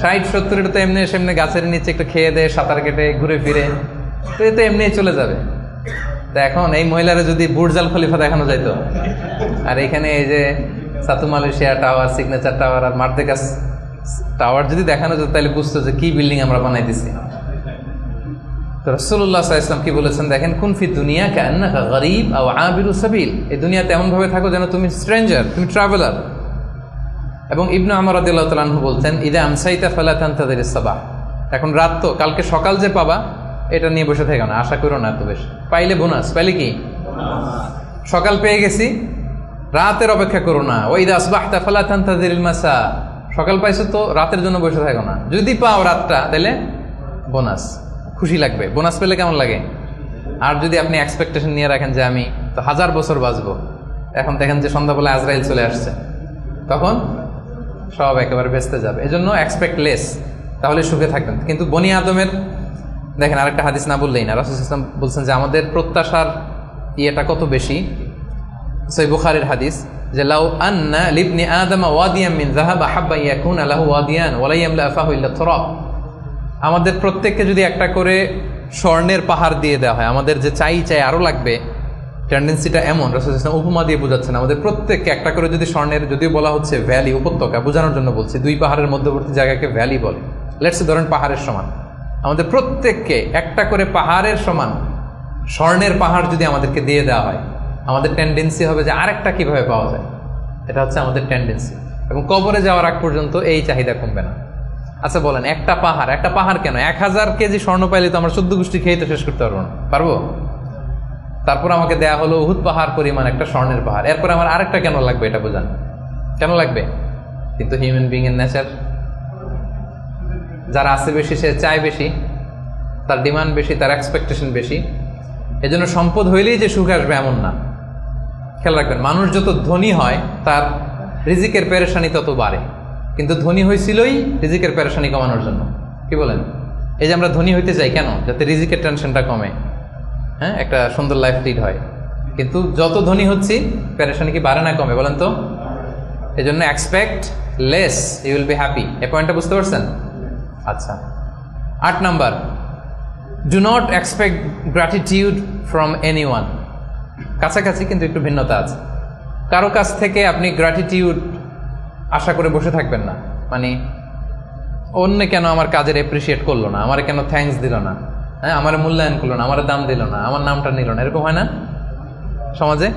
60-70 এটা তো এমনি সেমনি গাছের নিচে একটু খেয়ে দেয়, সাঁতার কেটে ঘুরে ফিরে, তো এ তো এমনি চলে যাবে। তা এখন এই মহিলারা যদি বুর্জ আল খলিফা দেখানো যাইতো, আর এখানে এই যে সাতু মালয়েশিয়া টাওয়ার, সিগনেচার টাওয়ার আর মার্দেকাস টাওয়ার যদি দেখানো যেত, তাহলে বুঝতো যে কি বিল্ডিং আমরা বানাই দিছি। তো রাসূলুল্লাহ সাল্লাল্লাহু আলাইহি ওয়াসাল্লাম কি বলেছেন দেখেন, কুন ফি দুনিয়া কান্নাকা গরীব আও আবিরু সাবিল, এই দুনিয়াতে এমন ভাবে থাকো যেন তুমি স্ট্রেঞ্জার, তুমি ট্রাভেলার। এবং ইবনু আমর রাদিয়াল্লাহু তাআলা আনহু বলতেন, ইদা আমসাইতা ফালা তানতাযিরিস সাবাহ, এখন রাত তো, কালকে সকাল যে পাবা এটা নিয়ে বসে থেকো না, আশা করো না এত বেশি। পাইলে বোনাস, পাইলে কি সকাল পেয়ে গেছি, রাতের অপেক্ষা করো না। ওয়া ইদা আসবাহতা ফালা তানতাযিরিল মাসা, সকাল পাইছো তো রাতের জন্য বসে থাকো না, যদি পাও রাতটা তাহলে বোনাস, খুশি লাগবে। বোনাস পেলে কেমন লাগে? আর যদি আপনি এক্সপেকটেশন নিয়ে রাখেন যে আমি তো 1000 বছর বাঁচবো, এখন দেখেন যে সন্ধ্যাবেলা আজরাইল চলে আসছে, তখন সব একেবারে ভেস্তে যাবে। এজন্য এক্সপেক্ট লেস, তাহলে সুখে থাকবেন। কিন্তু বনি আদমের দেখেন, আরেকটা হাদিস না বললেই না, রাসূল সাল্লাল্লাহু আলাইহি ওয়াসাল্লাম বলছেন যে আমাদের প্রত্যাশার ইয়েটা কত বেশি। সহিহ বুখারীর হাদিস, যে লাউ আন্না লিবনি আদম ওয়াদিয়ান মিন যাহাব আহাব্বা ইয়াকুনা লাহু ওয়াদিয়ান ওয়া লা ইয়ামলা আফাহু ইল্লা তুরাব, আমাদের প্রত্যেককে যদি একটা করে স্বর্ণের পাহাড় দিয়ে দেওয়া হয়, আমাদের যে চাই আরও লাগবে, টেন্ডেন্সিটা এমন। রাসূল সাল্লাল্লাহু আলাইহি ওয়াসাল্লাম উপমা দিয়ে বোঝাচ্ছেন, আমাদের প্রত্যেককে একটা করে যদি স্বর্ণের, যদিও বলা হচ্ছে ভ্যালি, উপত্যকা বোঝানোর জন্য বলছি, 2 পাহাড়ের মধ্যবর্তী জায়গাকে ভ্যালি বলে, লেটস সে ধরেন পাহাড়ের সমান, আমাদের প্রত্যেককে একটা করে পাহাড়ের সমান স্বর্ণের পাহাড় যদি আমাদেরকে দিয়ে দেওয়া হয়, আমাদের টেন্ডেন্সি হবে যে আরেকটা কিভাবে পাওয়া যায়। এটা হচ্ছে আমাদের টেন্ডেন্সি। এবং কবরে যাওয়ার আগ পর্যন্ত এই চাহিদা কমবে না। আচ্ছা বলেন, একটা পাহাড় কেন, 1000 কেজি স্বর্ণ পাইলে তো আমরা 14 গোষ্ঠী খেয়ে তো শেষ করতে পারবো না, পারবো? তারপর আমাকে দেয়া হলো উহুদ পাহাড় পরিমাণ একটা স্বর্ণের পাহাড়, এরপর আমার আরেকটা কেন লাগবে, এটা বোঝান কেন লাগবে? কিন্তু হিউম্যান বিং এর নেচার, যারা আছে বেশি সে চায় বেশি, তার ডিমান্ড বেশি, তার এক্সপেকটেশন বেশি। এজন্য সম্পদ হইলেই যে সুখ আসবে এমন না। খেয়াল রাখবেন, মানুষ যত ধনী হয় তার রিজিকের পেরেশানি তত বাড়ে, কিন্তু ধনী হয়েছিলই রিজিকের পেরেশানি কমানোর জন্য। কি বলেন? এই যে আমরা ধনী হইতে চাই কেন? যাতে রিজিকের টেনশনটা কমে, হ্যাঁ, একটা সুন্দর লাইফ লিড হয়। কিন্তু যত ধনী হচ্ছি পেরেশানি কি বাড়ে না কমে বলেন তো? এই জন্য expect less, you will be happy. এই পয়েন্টটা বুঝতে পারছেন? আচ্ছা, 8 number, do not expect gratitude from anyone. কাছাকাছি কিন্তু একটু ভিন্নতা আছে। কারো কাছ থেকে আপনি গ্র্যাটিটিউড আশা করে বসে থাকবেন না, মানে অন্য কেন আমার কাজের অ্যাপ্রিসিয়েট করলো না, আমার কেন থ্যাঙ্কস দিল না, হ্যাঁ আমার মূল্যায়ন করলো না, আমার দাম দিল না, আমার নামটা নিল না, এরকম হয় না সমাজে?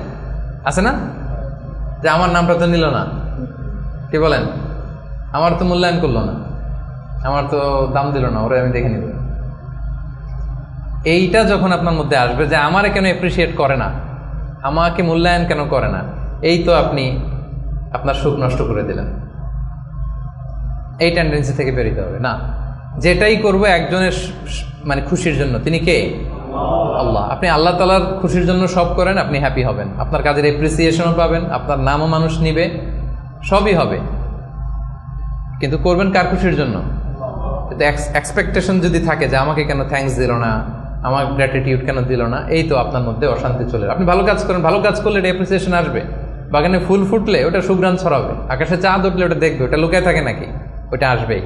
আছে না যে আমার নামটা তো নিল না, কি বলেন, আমার তো মূল্যায়ন করলো না, আমার তো দাম দিল না, ওরা আমি দেখে নিব। এইটা যখন আপনার মধ্যে আসবে যে আমারে কেন অ্যাপ্রিসিয়েট করে না, আমাকে মূল্যায়ন কেন করে না, এই তো আপনি আপনার সুখ নষ্ট করে দিলেন। এই টেন্ডেন্সি থেকে বেরোতে হবে না। যেটাই করবো একজনের মানে খুশির জন্য, তিনি কে? আল্লাহ। আপনি আল্লাহ তাআলার খুশির জন্য সব করেন, আপনি হ্যাপি হবেন, আপনার কাজের অ্যাপ্রিসিয়েশনও পাবেন, আপনার নামও মানুষ নিবে, সবই হবে। কিন্তু করবেন কার খুশির জন্য? কিন্তু এক্সপেকটেশন যদি থাকে যে আমাকে কেন থ্যাঙ্কস দিল না, আমার গ্র্যাটিটিউড কেন দিল না, এই তো আপনার মধ্যে অশান্তি চলে। আপনি ভালো কাজ করেন, ভালো কাজ করলে এটা অ্যাপ্রিসিয়েশন আসবে। বাগানে ফুল ফুটলে ওটা সুঘ্রাণ ছড়াবে, আকাশে চাঁদ উঠলে ওটা দেখবে, ওটা লুকায় থাকে নাকি? ওটা আসবেই।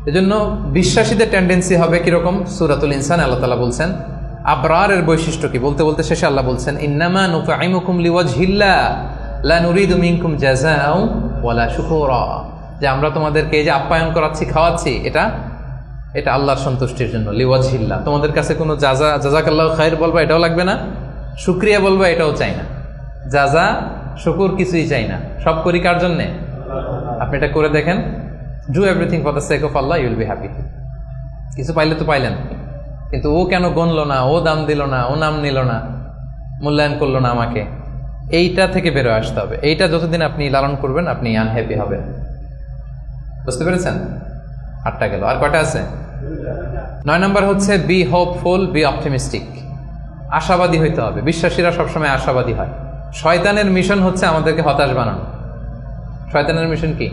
এজন্য বিশ্বাসীদের টেন্ডেন্সি হবে কিরকম? সূরাতুল ইনসান আল্লাহ তাআলা বলছেন আবরারের বৈশিষ্ট্য কি, বলতে বলতে শেষে আল্লাহ বলছেন ইন্নামা নুতঈমুকুম লিওয়াজহিল্লাহ লা নুরিদু মিনকুম জাযাআও ওয়ালা শুকুরা, যে আমরা তোমাদেরকে এই যে আপ্যায়ন করাচ্ছি, খাওয়াচ্ছি, এটা আল্লাহর সন্তুষ্টির জন্য, লিওয়াজহিল্লাহ। তোমাদের কাছে কোনো জাযাকাল্লাহু খায়র বলবা এটাও লাগবে না, শুকরিয়া বলবা এটাও চাই না, জাযা শুকুর কিছুই চাই না, সব করি কার জন্যে? আপনি এটা করে দেখেন, do everything for the sake of Allah, you will be happy. কিছু পাইলে তো পাইলেন, কিন্তু ও কেন গণলো না, ও দাম দিল না, ও নাম নিল না, মূল্যায়ন করলো না আমাকে, এইটা থেকে বেরো আসতে হবে। এইটা যতদিন আপনি লালন করবেন আপনি আনহ্যাপি হবেন। বুঝতে পেরেছেন? 8টা গেল, আর কয়টা আছে? 9 নম্বর হচ্ছে বি হোপফুল, বি অপটিমিস্টিক। আশাবাদী হইতে হবে। বিশ্বাসীরা সবসময় আশাবাদী হয়। শয়তানের মিশন হচ্ছে আমাদেরকে হতাশ বানানো। শয়তানের মিশন কি?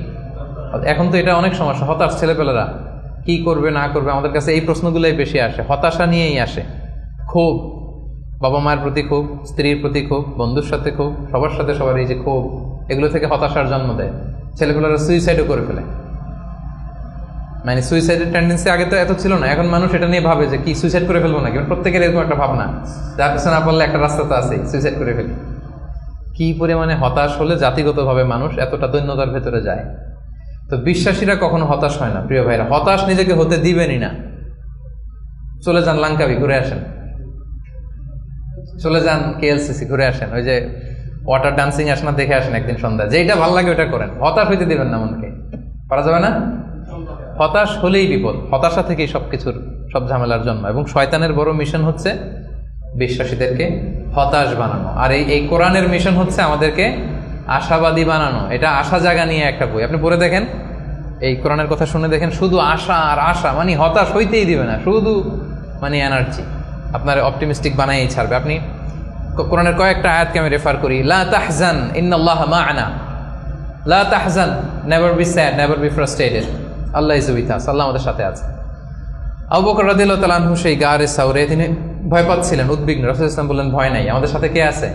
এখন তো এটা অনেক সমস্যা, হতাশ ছেলেপেলেরা কি করবে না করবে, আমাদের কাছে এই প্রশ্নগুলোই বেশি আসে, হতাশা নিয়েই আসে। ক্ষোভ, বাবা মায়ের প্রতি ক্ষোভ, স্ত্রীর প্রতি ক্ষোভ, বন্ধুর সাথে ক্ষোভ, সবার সাথে সবার এই যে ক্ষোভ, এগুলো থেকে হতাশার জন্ম দেয়। ছেলেপেলেরা সুইসাইডও করে ফেলে। মানে সুইসাইডের টেন্ডেন্সি আগে তো এত ছিল না, এখন মানুষ এটা নিয়ে ভাবে যে কি সুইসাইড করে ফেলবো নাকি, প্রত্যেকের এরকম একটা ভাবনা, যার পিছনে না পারলে একটা রাস্তা তো আছে, সুইসাইড করে ফেলি। কি পরিমাণে হতাশ হলে জাতিগতভাবে মানুষ এতটা দৈন্যতার ভেতরে যায়। তো বিশ্বাসীরা কখনো হতাশ হয় না প্রিয় ভাইরা, হতাশ নিজেকে হতে দিবেনই না। চলে যান লাঙ্কাবি, ঘুরে আসেন, চলে যান কেএলসিসি, ঘুরে আসেন, ওই যে ওয়াটার ডান্সিং আসেন না, দেখে আসেন একদিন সন্ধ্যা, যেটা ভালো লাগে ওটা করেন। হতাশ হইতে দিবেন না মনকে, পারা যাবে না। হতাশ হলেই বিপদ, হতাশা থেকেই সবকিছুর সব ঝামেলার জন্ম। এবং শয়তানের বড় মিশন হচ্ছে বিশ্বাসীদেরকে হতাশ বানানো, আর এই কোরআনের মিশন হচ্ছে আমাদেরকে আশাবাদী বানানো। এটা আশা জাগা নিয়ে একটা বই, আপনি পড়ে দেখেন, এই কোরআনের কথা শুনে দেখেন, শুধু আশা আর আশা, মানে হতাশ হইতেই দিবে না, শুধু মানে এনার্জি আপনার অপটিমিস্টিক বানাই ছাড়বে। আপনি কোরআনের কয়েকটা আয়াতকে আমি রেফার করি, লা তাহজান ইন্নাল্লাহা মা'ানা, লা তাহজান, never be sad, never be frustrated, Allah is with us, Allah আমাদের সাথে আছে। আবু বকর রাদিয়াল্লাহু তাআলা আনহু সেই গারে সাউরে তিনি ভয় পাচ্ছিলেন, উদ্বিগ্ন। রাসূলুল্লাহ সাল্লাল্লাহু আলাইহি ওয়াসাল্লাম বললেন, ভয় নাই, আমাদের সাথে কে আছে?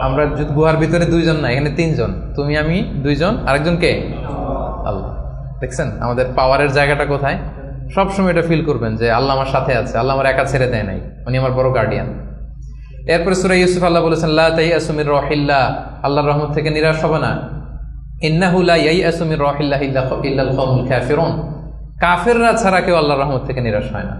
আমরা গুহার ভিতরে 2 জন না, এখানে 3 জন, তুমি আমি 2 জন, আরেকজন কে? আল্লাহ। দেখছেন আমাদের পাওয়ারের জায়গাটা কোথায়? সবসময় এটা ফিল করবেন যে আল্লাহ আমার সাথে আছে, আল্লাহ আমার একা ছেড়ে দেয় নাই, উনি আমার বড় গার্ডিয়ান। এরপরে সূরা ইউসুফ আল্লাহ বলেছেন, লা তাইয়াসু মির রাহিল্লাহ, আল্লাহর রহমত থেকে নিরাশ হবে না। ইন্নাহু লা ইয়াইয়াসু মির রাহিল্লাহ ইল্লাল কওমুল কাফিরুন, কাফেররা ছাড়া কেউ আল্লাহর রহমত থেকে নিরাশ হয় না।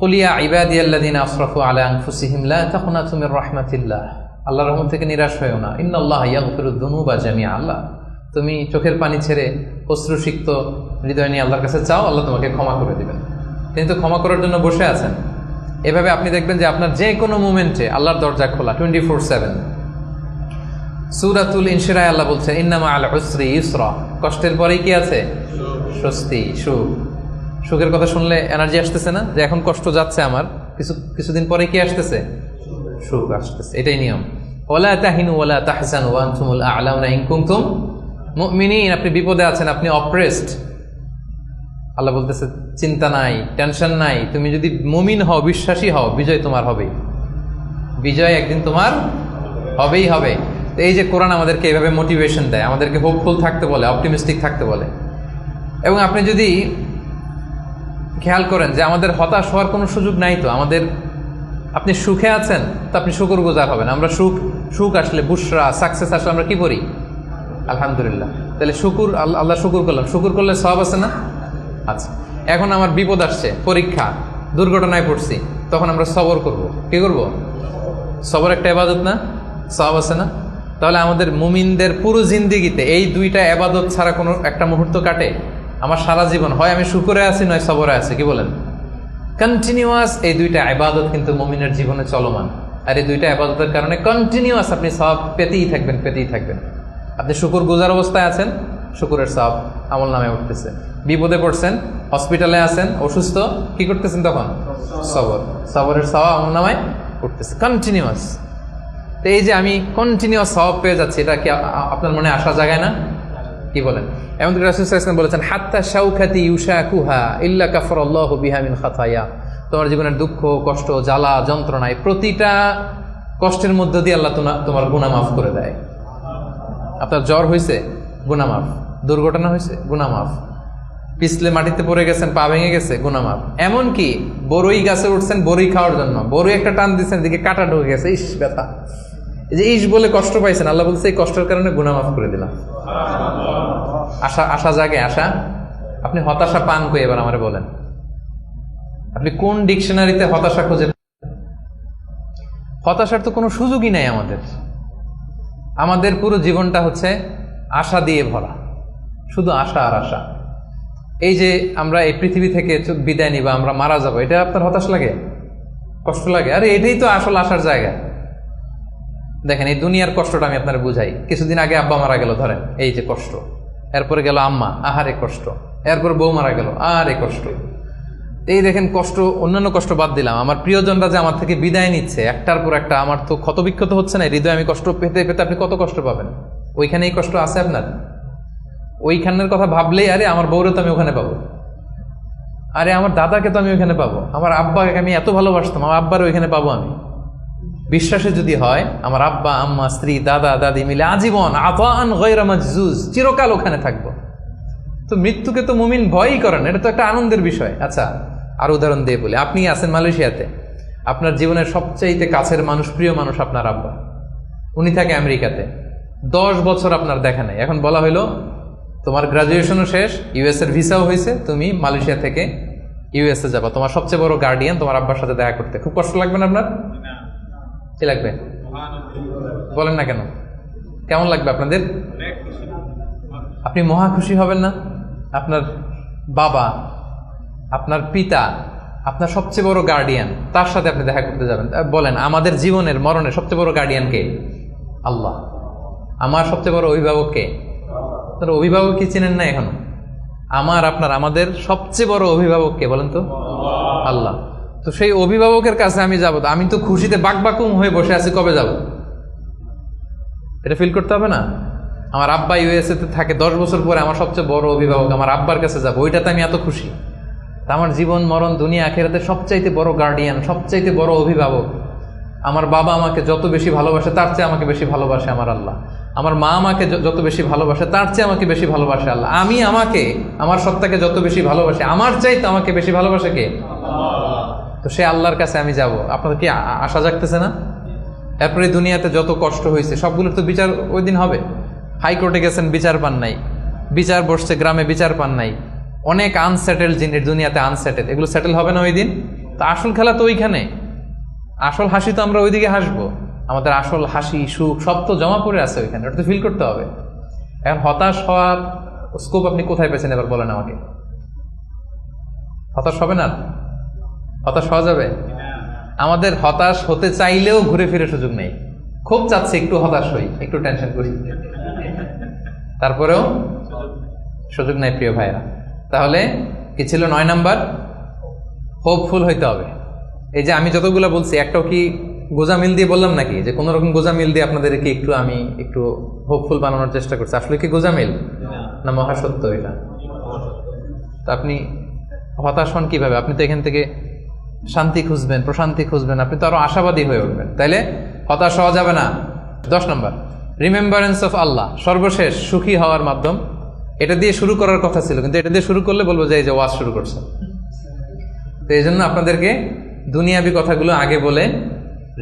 কুল ইয়া ইবাদিয়াল্লাযিনা আসরাফু আলা আনফুসিহিম লা তাকুনাতু মির রাহমাতিল্লাহ, আল্লাহর রহমত থেকে নিরাশ হয়ো না। ইন্নাল্লাহা ইয়াগফিরুদ যুনুবা জামিআ, আল্লাহ তুমি চোখের পানি ছেড়ে অশ্রুসিক্ত হৃদয় নিয়ে আল্লাহর কাছে চাও, আল্লাহ তোমাকে ক্ষমা করে দিবেন। তিনি তো ক্ষমা করার জন্য বসে আছেন। এভাবে আপনি দেখবেন যে আপনার যে কোনো মুমেন্টে আল্লাহর দরজা খোলা 24/7। সূরাতুল ইনশিরায় আল্লাহ বলছেন, ইন্নামা আল উসরি ইউসরা, কষ্টের পরেই কি আছে? স্বস্তি, সুখ। সুখের কথা শুনলে এনার্জি আসতেছে না, যে এখন কষ্ট যাচ্ছে আমার, কিছুদিন পরে কি আসতেছে? সুখ আসতেছে। এটাই নিয়ম। ওয়ালা তাহিনু ওয়ালা তাহজানু ওয়া আনতুমুল আ'লাউনা ইন কুনতুম মুমিনিন, আপনি বিপদে আছেন, আপনি অপ্রেসড, আল্লাহ বলতেছে চিন্তা নাই, টেনশন নাই, তুমি যদি মুমিন হও, বিশ্বাসী হও, বিজয় তোমার হবেই, বিজয় একদিন তোমার হবেই হবে। তো এই যে কোরআন আমাদেরকে এইভাবে মোটিভেশন দেয়, আমাদেরকে হোপফুল থাকতে বলে, অপটিমিস্টিক থাকতে বলে। এবং আপনি যদি খেয়াল করেন যে আমাদের হতাশ হওয়ার কোনো সুযোগ নাই, তো আমাদের, আপনি সুখে আছেন তো আপনি শুকরগুজার হবেন। আমরা সুখ আসলে, বুশরা, সাকসেস আসলে আমরা কি করি? আলহামদুলিল্লাহ। তাহলে শুকুর, আল্লাহ শুকুর করলাম, শুকুর করলে সওয়াব আছে না? আচ্ছা, এখন আমার বিপদ আসছে, পরীক্ষা, দুর্ঘটনায় পড়ছি, তখন আমরা সবর করব। কি করব? সবর একটা ইবাদত না? সওয়াব আছে না? তাহলে আমাদের মুমিনদের পুরো জিন্দেগিতে এই দুইটা ইবাদত ছাড়া কোনো একটা মুহূর্ত কাটে? আমার সারা জীবন হয় আমি শুকরে আছি, নয় সবরে আছি। কি বলেন? কন্টিনিউয়াস এই দুইটা ইবাদত কিন্তু মুমিনের জীবনে চলমান। আর এই দুইটা ইবাদতের কারণে কন্টিনিউয়াস আপনি সওয়াব পেতেই থাকবেন। আপনি শুকুর গুজার অবস্থায় আছেন, শুকুরের সওয়াব আমল নামে উঠতেছে। বিপদে পড়ছেন, হসপিটালে আছেন, অসুস্থ, কি করতেছেন তখন? সবরের সওয়াব আমল নামায় উঠতেছে কন্টিনিউয়াস। তো এই যে আমি কন্টিনিউয়াস সওয়াব পেয়ে যাচ্ছি, এটা কি আপনার মনে আশা জাগায় না? কি বলেন? এমনকি রাসূল সাল্লাল্লাহু আলাইহি ওয়াসাল্লাম বলেছেন, হাত্তা শাওকাতি ইউশাকুহা ইল্লা কাফারাল্লাহু বিহা মিন খাতায়া। তোমার জীবনের দুঃখ, কষ্ট, জ্বালা, যন্ত্রণায় প্রতিটা কষ্টের মধ্য দিয়ে আল্লাহ তোমার গুনাহ মাফ করে দেয়। আপনার জ্বর হয়েছে, গুনাহ মাফ। দুর্ঘটনা হয়েছে, গুনাহ মাফ। পিছলে মাটিতে পড়ে গেছেন, পা ভেঙে গেছে, গুনাহ মাফ। এমনকি বড়ই গাছে উঠছেন বড়ই খাওয়ার জন্য, বড়ই একটা টান দিচ্ছেন, দিকে কাঁটা ঢুকে গেছে, ইস ব্যথা, এই যে ইস বলে কষ্ট পাইছেন, আল্লাহ বলছে এই কষ্টের কারণে গুনাহ মাফ করে দিলাম। আশা জাগে, আশা। আপনি হতাশা পান কই এবার আমারে বলেন? আপনি কোন ডিকশনারিতে হতাশা খুঁজে? হতাশার তো কোনো সুযোগই নাই আমাদের পুরো জীবনটা হচ্ছে আশা দিয়ে ভরা, শুধু আশা আর আশা। এই যে আমরা এই পৃথিবী থেকে বিদায় নিবা, আমরা মারা যাবো, এটা আপনার হতাশ লাগে? কষ্ট লাগে? আরে এটাই তো আসল আশার জায়গা। দেখেন, এই দুনিয়ার কষ্টটা আমি আপনার বুঝাই। কিছুদিন আগে আব্বা মারা গেল, ধরেন, এই যে কষ্ট। এরপরে গেল আম্মা, আহারে কষ্ট। এরপর বউ মারা গেল, আহারে কষ্ট। এই দেখেন কষ্ট, অন্যান্য কষ্ট বাদ দিলাম, আমার প্রিয়জনরা যে আমার থেকে বিদায় নিচ্ছে একটার পর একটা, আমার তো ক্ষতবিক্ষত হচ্ছে না হৃদয়? আমি কষ্ট পেতে পেতে আপনি কত কষ্ট পাবেন? ওইখানে এই কষ্ট আছে আপনার? ওইখানের কথা ভাবলেই, আরে আমার বউরে তো আমি ওখানে পাবো, আরে আমার দাদাকে তো আমি ওইখানে পাবো, আমার আব্বাকে আমি এত ভালোবাসতাম, আমার আব্বার ওইখানে পাবো আমি। বিশ্বাসে যদি হয়, আমার আব্বা, আম্মা, স্ত্রী, দাদা, দাদি মিলে আজীবন আতাআন গায়রা মাজজুজ, চিরকাল ওখানে থাকবো। তো মৃত্যুকে তো মুমিন ভয়ই করেন, এটা তো একটা আনন্দের বিষয়। আচ্ছা, আর উদাহরণ দিয়ে বলি, আপনি আছেন মালয়েশিয়াতে, আপনার জীবনের সবচাইতে কাছের মানুষ, প্রিয় মানুষ আপনার আব্বা, উনি থাকে আমেরিকাতে, 10 বছর আপনার দেখা নেই। এখন বলা হইলো তোমার গ্রাজুয়েশনও শেষ, ইউএস এর ভিসাও হয়েছে, তুমি মালয়েশিয়া থেকে ইউএসএ যাবা, তোমার সবচেয়ে বড় গার্ডিয়ান তোমার আব্বার সাথে দেখা করতে। খুব কষ্ট লাগবে না আপনার? কি লাগবে বলেন না কেন? কেমন লাগবে আপনাদের? আপনি মহা খুশি হবেন না? আপনার বাবা, আপনার পিতা, আপনার সবচেয়ে বড় গার্ডিয়ান, তার সাথে আপনি দেখা করতে যাবেন। বলেন, আমাদের জীবনের মরণের সবচেয়ে বড় গার্ডিয়ান কে? আল্লাহ। আমার সবচেয়ে বড় অভিভাবক কে? আপনার অভিভাবক কি চিনেন না এখনো? আমাদের সবচেয়ে বড় অভিভাবক কে বলেন তো? আল্লাহ। তো সেই অভিভাবকের কাছে আমি যাবো, আমি তো খুশিতে বাকবাকুম হয়ে বসে আছি, কবে যাব? এটা ফিল করতে হবে না? আমার আব্বা ইউএসএ তে থাকে, 10 বছর পরে আমার সবচেয়ে বড় অভিভাবক, আমার আব্বার কাছে যাবো, ওইটাতে আমি এত খুশি। তা আমার জীবন মরণ দুনিয়া আখিরাতে সবচাইতে বড় গার্ডিয়ান, সবচাইতে বড় অভিভাবক আমার বাবা। আমাকে যত বেশি ভালোবাসে তার চেয়ে আমাকে বেশি ভালোবাসে আমার আল্লাহ। আমার মা আমাকে যত বেশি ভালোবাসে তার চেয়ে আমাকে বেশি ভালোবাসে আল্লাহ। আমি আমাকে, আমার সত্তাকে যত বেশি ভালোবাসে, আমার চাইতে আমাকে বেশি ভালোবাসে কে? তো সে আল্লাহর কাছে আমি যাব। আপনাদের কি আশা জাগতেছে না? এরপরে দুনিয়াতে যত কষ্ট হয়েছে সবগুলোর তো বিচার ওই দিন হবে। হাইকোর্টে গেছেন, বিচার পান নাই, বিচার বসছে গ্রামে, বিচার পান নাই, অনেক আনসেটেল জিনিস দুনিয়াতে, আনসেটেল, এগুলো সেটেল হবে না ওই দিন? তো আসল খেলা তো ওইখানে, আসল হাসি তো আমরা ওইদিকে হাসবো, আমাদের আসল হাসি সুখ সব তো জমা পড়ে আছে ওইখানে, ওটা তো ফিল করতে হবে। এখন হতাশ হওয়ার স্কোপ আপনি কোথায় পেয়েছেন এবার বলেন আমাকে? হতাশ হবে না? হতাশ হওয়া যাবে? আমাদের হতাশ হতে চাইলেও ঘুরে ফিরে সুযোগ নেই। খুব চাচ্ছে একটু হতাশ হই, একটু টেনশন করি, তারপরেও সুযোগ নাই প্রিয় ভাইরা। তাহলে কি ছিল 9 নাম্বার? হোপফুল হইতে হবে। এই যে আমি যতগুলো বলছি, একটাও কি গোজামিল দিয়ে বললাম নাকি? যে কোনো রকম গোজামিল দিয়ে আপনাদেরকে আমি একটু হোপফুল বানানোর চেষ্টা করছি। আসলে কি গোজামিল না মহাসত্য এটা? তো আপনি হতাশ হন কিভাবে? আপনি তো এখান থেকে শান্তি খুঁজবেন, প্রশান্তি খুঁজবেন, আপনি তো আরো আশাবাদী হয়ে উঠবেন। তাইলে হতাশ হওয়া যাবে না। 10 নম্বর, রিমেম্বারেন্স অফ আল্লাহ, সর্বশেষ সুখী হওয়ার মাধ্যম এটা দিয়ে শুরু করার কথা ছিল, কিন্তু এটা দিয়ে শুরু করলে বলবো যে এই যে ওয়াজ শুরু করছে। তো এই জন্য আপনাদেরকে দুনিয়াবি কথাগুলো আগে বলে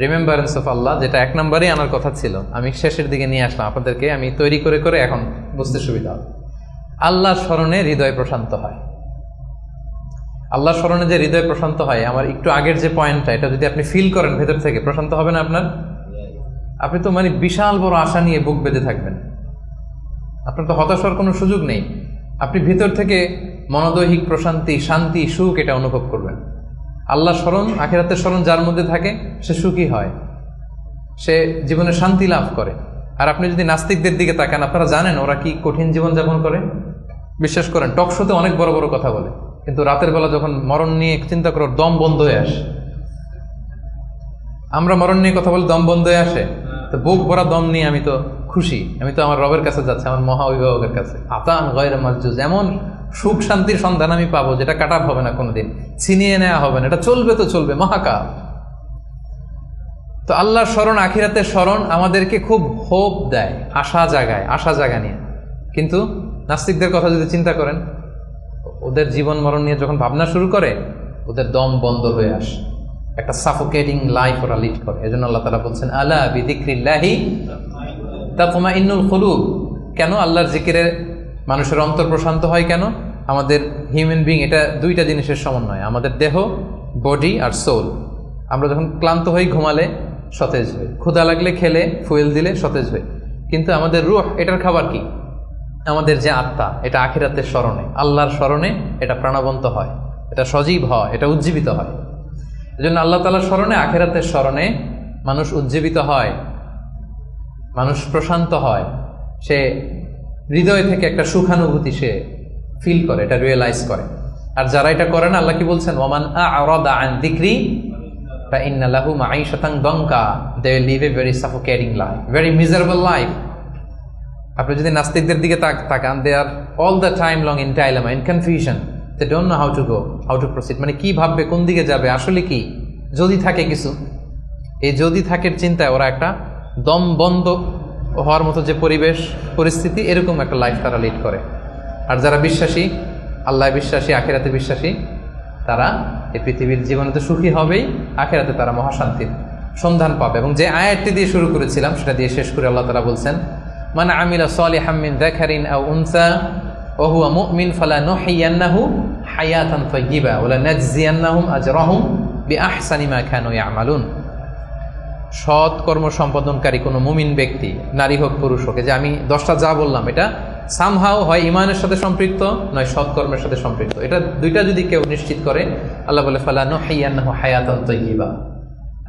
রিমেম্বারেন্স অফ আল্লাহ, যেটা 1 নম্বরেই আনার কথা ছিল, আমি শেষের দিকে নিয়ে আসলাম আপনাদেরকে। আমি তৈরি করে করে এখন বুঝতে সুবিধা হবে। আল্লাহর স্মরণে হৃদয় প্রশান্ত হয়। আল্লাহর স্মরণে যে হৃদয় প্রশান্ত হয়, আমার একটু আগের যে পয়েন্টটা, এটা যদি আপনি ফিল করেন ভেতর থেকে, প্রশান্ত হবে না আপনার? আপনি তো মানে বিশাল বড় আশা নিয়ে বুক বেঁধে থাকবেন, আপনার তো হতাশার কোনো সুযোগ নেই। আপনি ভিতর থেকে মনোদৈহিক প্রশান্তি, শান্তি, সুখ এটা অনুভব করবেন। আল্লাহর স্মরণ, আখিরাতের স্মরণ যার মধ্যে থাকে সে সুখী হয়, সে জীবনে শান্তি লাভ করে। আর আপনি যদি নাস্তিকদের দিকে তাকান, আপনারা জানেন ওরা কি কঠিন জীবন যাপন করে। বিশ্বাস করেন, টক শোতে অনেক বড় বড় কথা বলে, কিন্তু রাতের বেলা যখন মরণ নিয়ে চিন্তা করো, দম বন্ধ হয়ে আসে। আমরা মরণ নিয়ে কথা বলে দম বন্ধ হয়ে আসে, তো বুক ভরা দম নিয়ে আমি তো খুশি, আমি তো আমার রবের কাছে যাচ্ছি, আমার মহা অভিভাবকের কাছে। আতান গয়রে মাজুজ, এমন সুখ শান্তির সন্ধান আমি পাবো যেটা কাটাপ হবে না, কোনোদিন ছিনিয়ে নেওয়া হবে না, এটা চলবে তো চলবে মহাকাল। তো আল্লাহর স্মরণ, আখিরাতের স্মরণ আমাদেরকে খুব হোপ দেয়, আশা জাগায়, আশা জাগা নিয়ে। কিন্তু নাস্তিকদের কথা যদি চিন্তা করেন, ওদের জীবন মরণ নিয়ে যখন ভাবনা শুরু করে, ওদের দম বন্ধ হয়ে আসে, একটা সাফোকেটিং লাইফ ওরা লিড করে। এজন্য আল্লাহ তাআলা বলছেন, আলা বিযিকরিল্লাহি তাতমাইন্নুল কুলুব। কেন আল্লাহর জিকিরে মানুষের অন্তর প্রশান্ত হয়? কেন? আমাদের হিউম্যান বিং এটা দুইটা জিনিসের সমন্বয়, আমাদের দেহ, বডি আর সোল। আমরা যখন ক্লান্ত হই, ঘুমালে সতেজ হই, ক্ষুধা লাগলে খেলে, ফুয়েল দিলে সতেজ হই। কিন্তু আমাদের রূহ, এটার খাবার কি? আমাদের যে আত্মা, এটা আখিরাতের স্মরণে, আল্লাহর স্মরণে এটা প্রাণবন্ত হয়, এটা সজীব হয়, এটা উজ্জীবিত হয়। এজন্য আল্লাহ তাআলার স্মরণে, আখিরাতের স্মরণে মানুষ উজ্জীবিত হয়, মানুষ প্রশান্ত হয়, সে হৃদয় থেকে একটা সুখানুভূতি সে ফিল করে, এটা রিয়েলাইজ করে। আর যারা এটা করে না, আল্লাহ কি বলছেন? ওয়ামান আ'রাদা আন যিকরি ফাইন্না লাহু মাঈশাতান দানকা, they will live a very suffocating life, very miserable life. আপনি যদি নাস্তিকদের দিকে তাকান, they are all the time long in dilemma, in confusion, they don't know how to go, how to proceed. মানে কি ভাববে, কোন দিকে যাবে, আসলে কি, যদি থাকে কিছু। এই যদি থাকের চিন্তায় ওরা একটা দম বন্ধ হওয়ার মতো যে পরিবেশ, পরিস্থিতি, এরকম একটা লাইফ তারা লিড করে। আর যারা বিশ্বাসী, আল্লাহ বিশ্বাসী, আখিরাতে বিশ্বাসী, তারা এই পৃথিবীর জীবনে তো সুখী হবেই, আখিরাতে তারা মহাশান্তির সন্ধান পাবে। এবং যে আয়াতটি দিয়ে শুরু করেছিলাম সেটা দিয়ে শেষ করে আল্লাহ তাআলা বলছেন, মান আমিলা সালিহাম মিন যাকারিন আও উনসা ওয়া হুয়া মুমিন ফালানুহইয়ান্নাহু হায়াতান তাইয়্যিবা ওয়া লানাজজিয়ান্নাহুম আজরাহুম বিআহসানি মা কানু ইয়ামালুন। সৎ কর্ম সম্পাদনকারী কোনো মুমিন ব্যক্তি, নারী হোক পুরুষ হোক, যে আমি 10টা যা বললাম, এটা সামহাও হয় ইমানের সাথে সম্পৃক্ত, নয় সৎকর্মের সাথে সম্পৃক্ত। এটা দুইটা যদি কেউ নিশ্চিত করে, আল্লাহ বলে ফালানুহইয়ান্নাহু হায়াতান তাইয়্যিবা,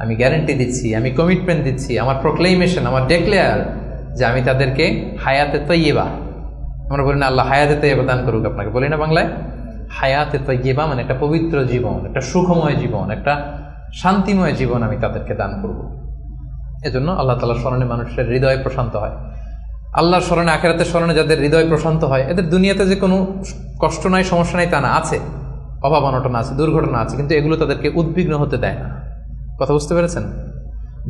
আমি গ্যারান্টি দিচ্ছি, আমি কমিটমেন্ট দিচ্ছি, আমার প্রোক্লেমেশন, আমার ডেক্লেয়ার, যে আমি তাদেরকে হায়াতে তাইয়্যিবা, আমরা বলি না আল্লাহ হায়াতে তাইয়্যিবা দান করুক আপনাকে, বলি না বাংলায়? হায়াতে তাইয়্যিবা মানে একটা পবিত্র জীবন, একটা সুখময় জীবন, একটা শান্তিময় জীবন আমি তাদেরকে দান করব। এজন্য আল্লাহ তাআলার স্মরণে মানুষের হৃদয় প্রশান্ত হয়। আল্লাহর স্মরণে, আখিরাতের স্মরণে যাদের হৃদয় প্রশান্ত হয়, এদের দুনিয়াতে যে কোনো কষ্ট নাই, সমস্যা নাই তা না, আছে, অভাব অনটন আছে, দুর্ঘটনা আছে, কিন্তু এগুলো তাদেরকে উদ্বিগ্ন হতে দেয় না। কথা বুঝতে পেরেছেন?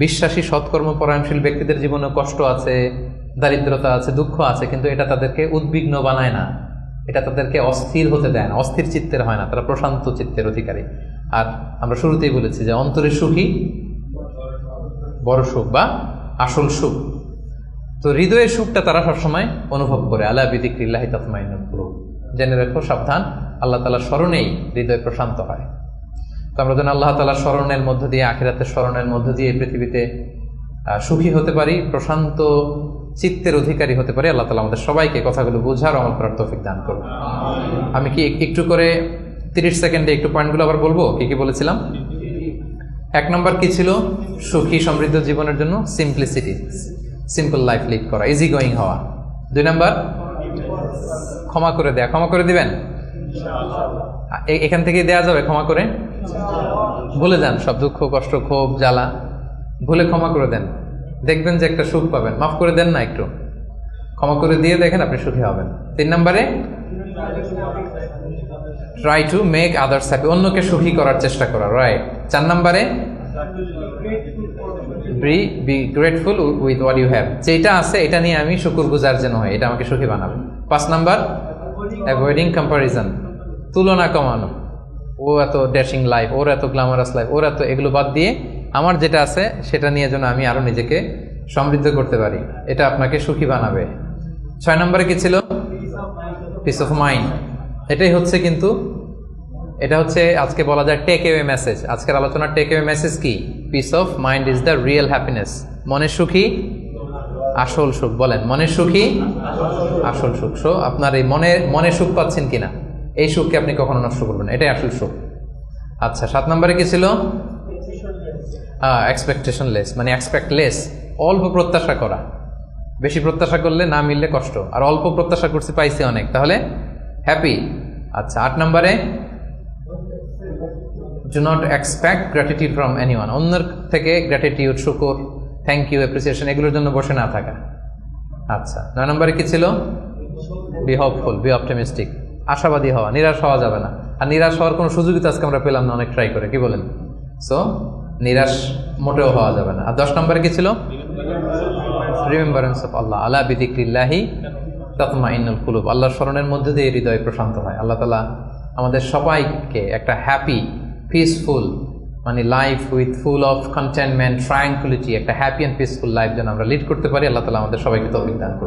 বিশ্বাসী, সৎকর্ম পরায়ণশীল ব্যক্তিদের জীবনে কষ্ট আছে, দারিদ্রতা আছে, দুঃখ আছে, কিন্তু এটা তাদেরকে উদ্বিগ্ন বানায় না, এটা তাদেরকে অস্থির হতে দেয় না, অস্থির চিত্তের হয় না, তারা প্রশান্ত চিত্তের অধিকারী। আর আমরা শুরুতেই বলেছি যে অন্তরের সুখী বড় সুখ বা আসল সুখ। তো হৃদয়ের সুখটা তারা সবসময় অনুভব করে। আলা বিযিকরিল্লাহি তাতমাইন্নুল কুলুব, জেনে রাখো, সাবধান, আল্লাহ তাআলার স্মরণেই হৃদয় প্রশান্ত হয়। তো আমরা যেন আল্লাহ তাআলার স্মরণের মধ্য দিয়ে, আখিরাতের স্মরণের মধ্য দিয়ে পৃথিবীতে সুখী হতে পারি, প্রশান্ত চিত্তের অধিকারী হতে পারি। আল্লাহ তাআলা আমাদের সবাইকে কথাগুলো বোঝার, আমল করার তৌফিক দান করুন। আমি কি একটু করে 30 সেকেন্ডে একটু পয়েন্টগুলো আবার বলবো? কি কি বলেছিলাম? 1 নম্বর কি ছিল? সুখী সমৃদ্ধ জীবনের জন্য সিম্পলিসিটি, সিম্পল লাইফ লিড করা, ইজি গোয়িং হওয়া। 2 নম্বর ক্ষমা করে দেয়া। ক্ষমা করে দিবেন? এখান থেকে দেয়া যাবে ক্ষমা করে? ভুলে যান সব দুঃখ, কষ্ট, ক্ষোভ, জ্বালা, ভুলে ক্ষমা করে দেন, দেখবেন যে একটা সুখ পাবেন। মাফ করে দেন না, একটু ক্ষমা করে দিয়ে দেখেন, আপনি সুখী হবেন। 3 নম্বরে try to make others happy, অন্যকে সুখী করার চেষ্টা করা, রাইট। 4 নম্বরে be grateful with what you have, যেটা আছে এটা নিয়ে আমি শুকরগুজার যেন হয়, এটা আমাকে সুখী বানাবে। 5 নাম্বার অ্যাভয়েডিং কম্পারিজন, তুলনা কমানো। ও এত ড্যাশিং লাইফ, ওর এত গ্ল্যামারাস লাইফ, ওর এত, এগুলো বাদ দিয়ে আমার যেটা আছে সেটা নিয়ে যেন আমি আরো নিজেকে সমৃদ্ধ করতে পারি, এটা আপনাকে সুখী বানাবে। 6 নম্বরে কি ছিল? Piece of mind. এটাই হচ্ছে কিন্তু, এটা হচ্ছে আজকে বলা যায় টেক অ্যাওয়ে মেসেজ। আজকের আলোচনার টেক অ্যাওয়ে মেসেজ কি? Piece of mind is the real happiness. মনের সুখী আসল সুখ। বলেন, মনের সুখী আসল সুখ। সো আপনার এই মনে সুখ পাচ্ছেন কিনা, এই সুখকে আপনি কখনো নষ্ট করবেন না, এটাই আসল সুখ। আচ্ছা, 7 নম্বরে কি ছিল? এক্সপেকটেশন লেস, মানে এক্সপেক্ট লেস, অল্প প্রত্যাশা করা। বেশি প্রত্যাশা করলে না মিললে কষ্ট, আর অল্প প্রত্যাশা করছি পাইছি অনেক, তাহলে হ্যাপি। আচ্ছা, 8 নম্বরে do not expect gratitude from anyone. অন্যের থেকে গ্র্যাটিটিউড, শুকর, থ্যাংক ইউ, অ্যাপ্রিসিয়েশন, এগুলোর জন্য বসে না থাকা। আচ্ছা, 9 নম্বরে কি ছিল? বি হোপফুল, বি অপটিমিস্টিক, আশাবাদী হওয়া, নিরাশ হওয়া যাবে না। আর নিরাশ হওয়ার কোনো সুযোগই তো আজকে আমরা পেলাম না, অনেক ট্রাই করে, কি বলেন? সো নিরাশ মোটেও হওয়া যাবে না। আর 10 নম্বরে কি ছিল? রিমেম্বারেন্স অফ আল্লাহ, আলা বিযিকরিল্লাহি তাতমাইন্নুল কুলুব। আল্লাহর স্মরণের মধ্যে দিয়ে হৃদয় প্রশান্ত হয়। আল্লাহ তাআলা আমাদের সবাইকে একটা হ্যাপি, পিসফুল, মানে life with full of contentment, tranquillity, একটা হ্যাপি অ্যান্ড পিসফুল লাইফ যেন আমরা লিড করতে পারি। আল্লাহ তাআলা আমাদের সবাইকে তৌফিক দান করুন।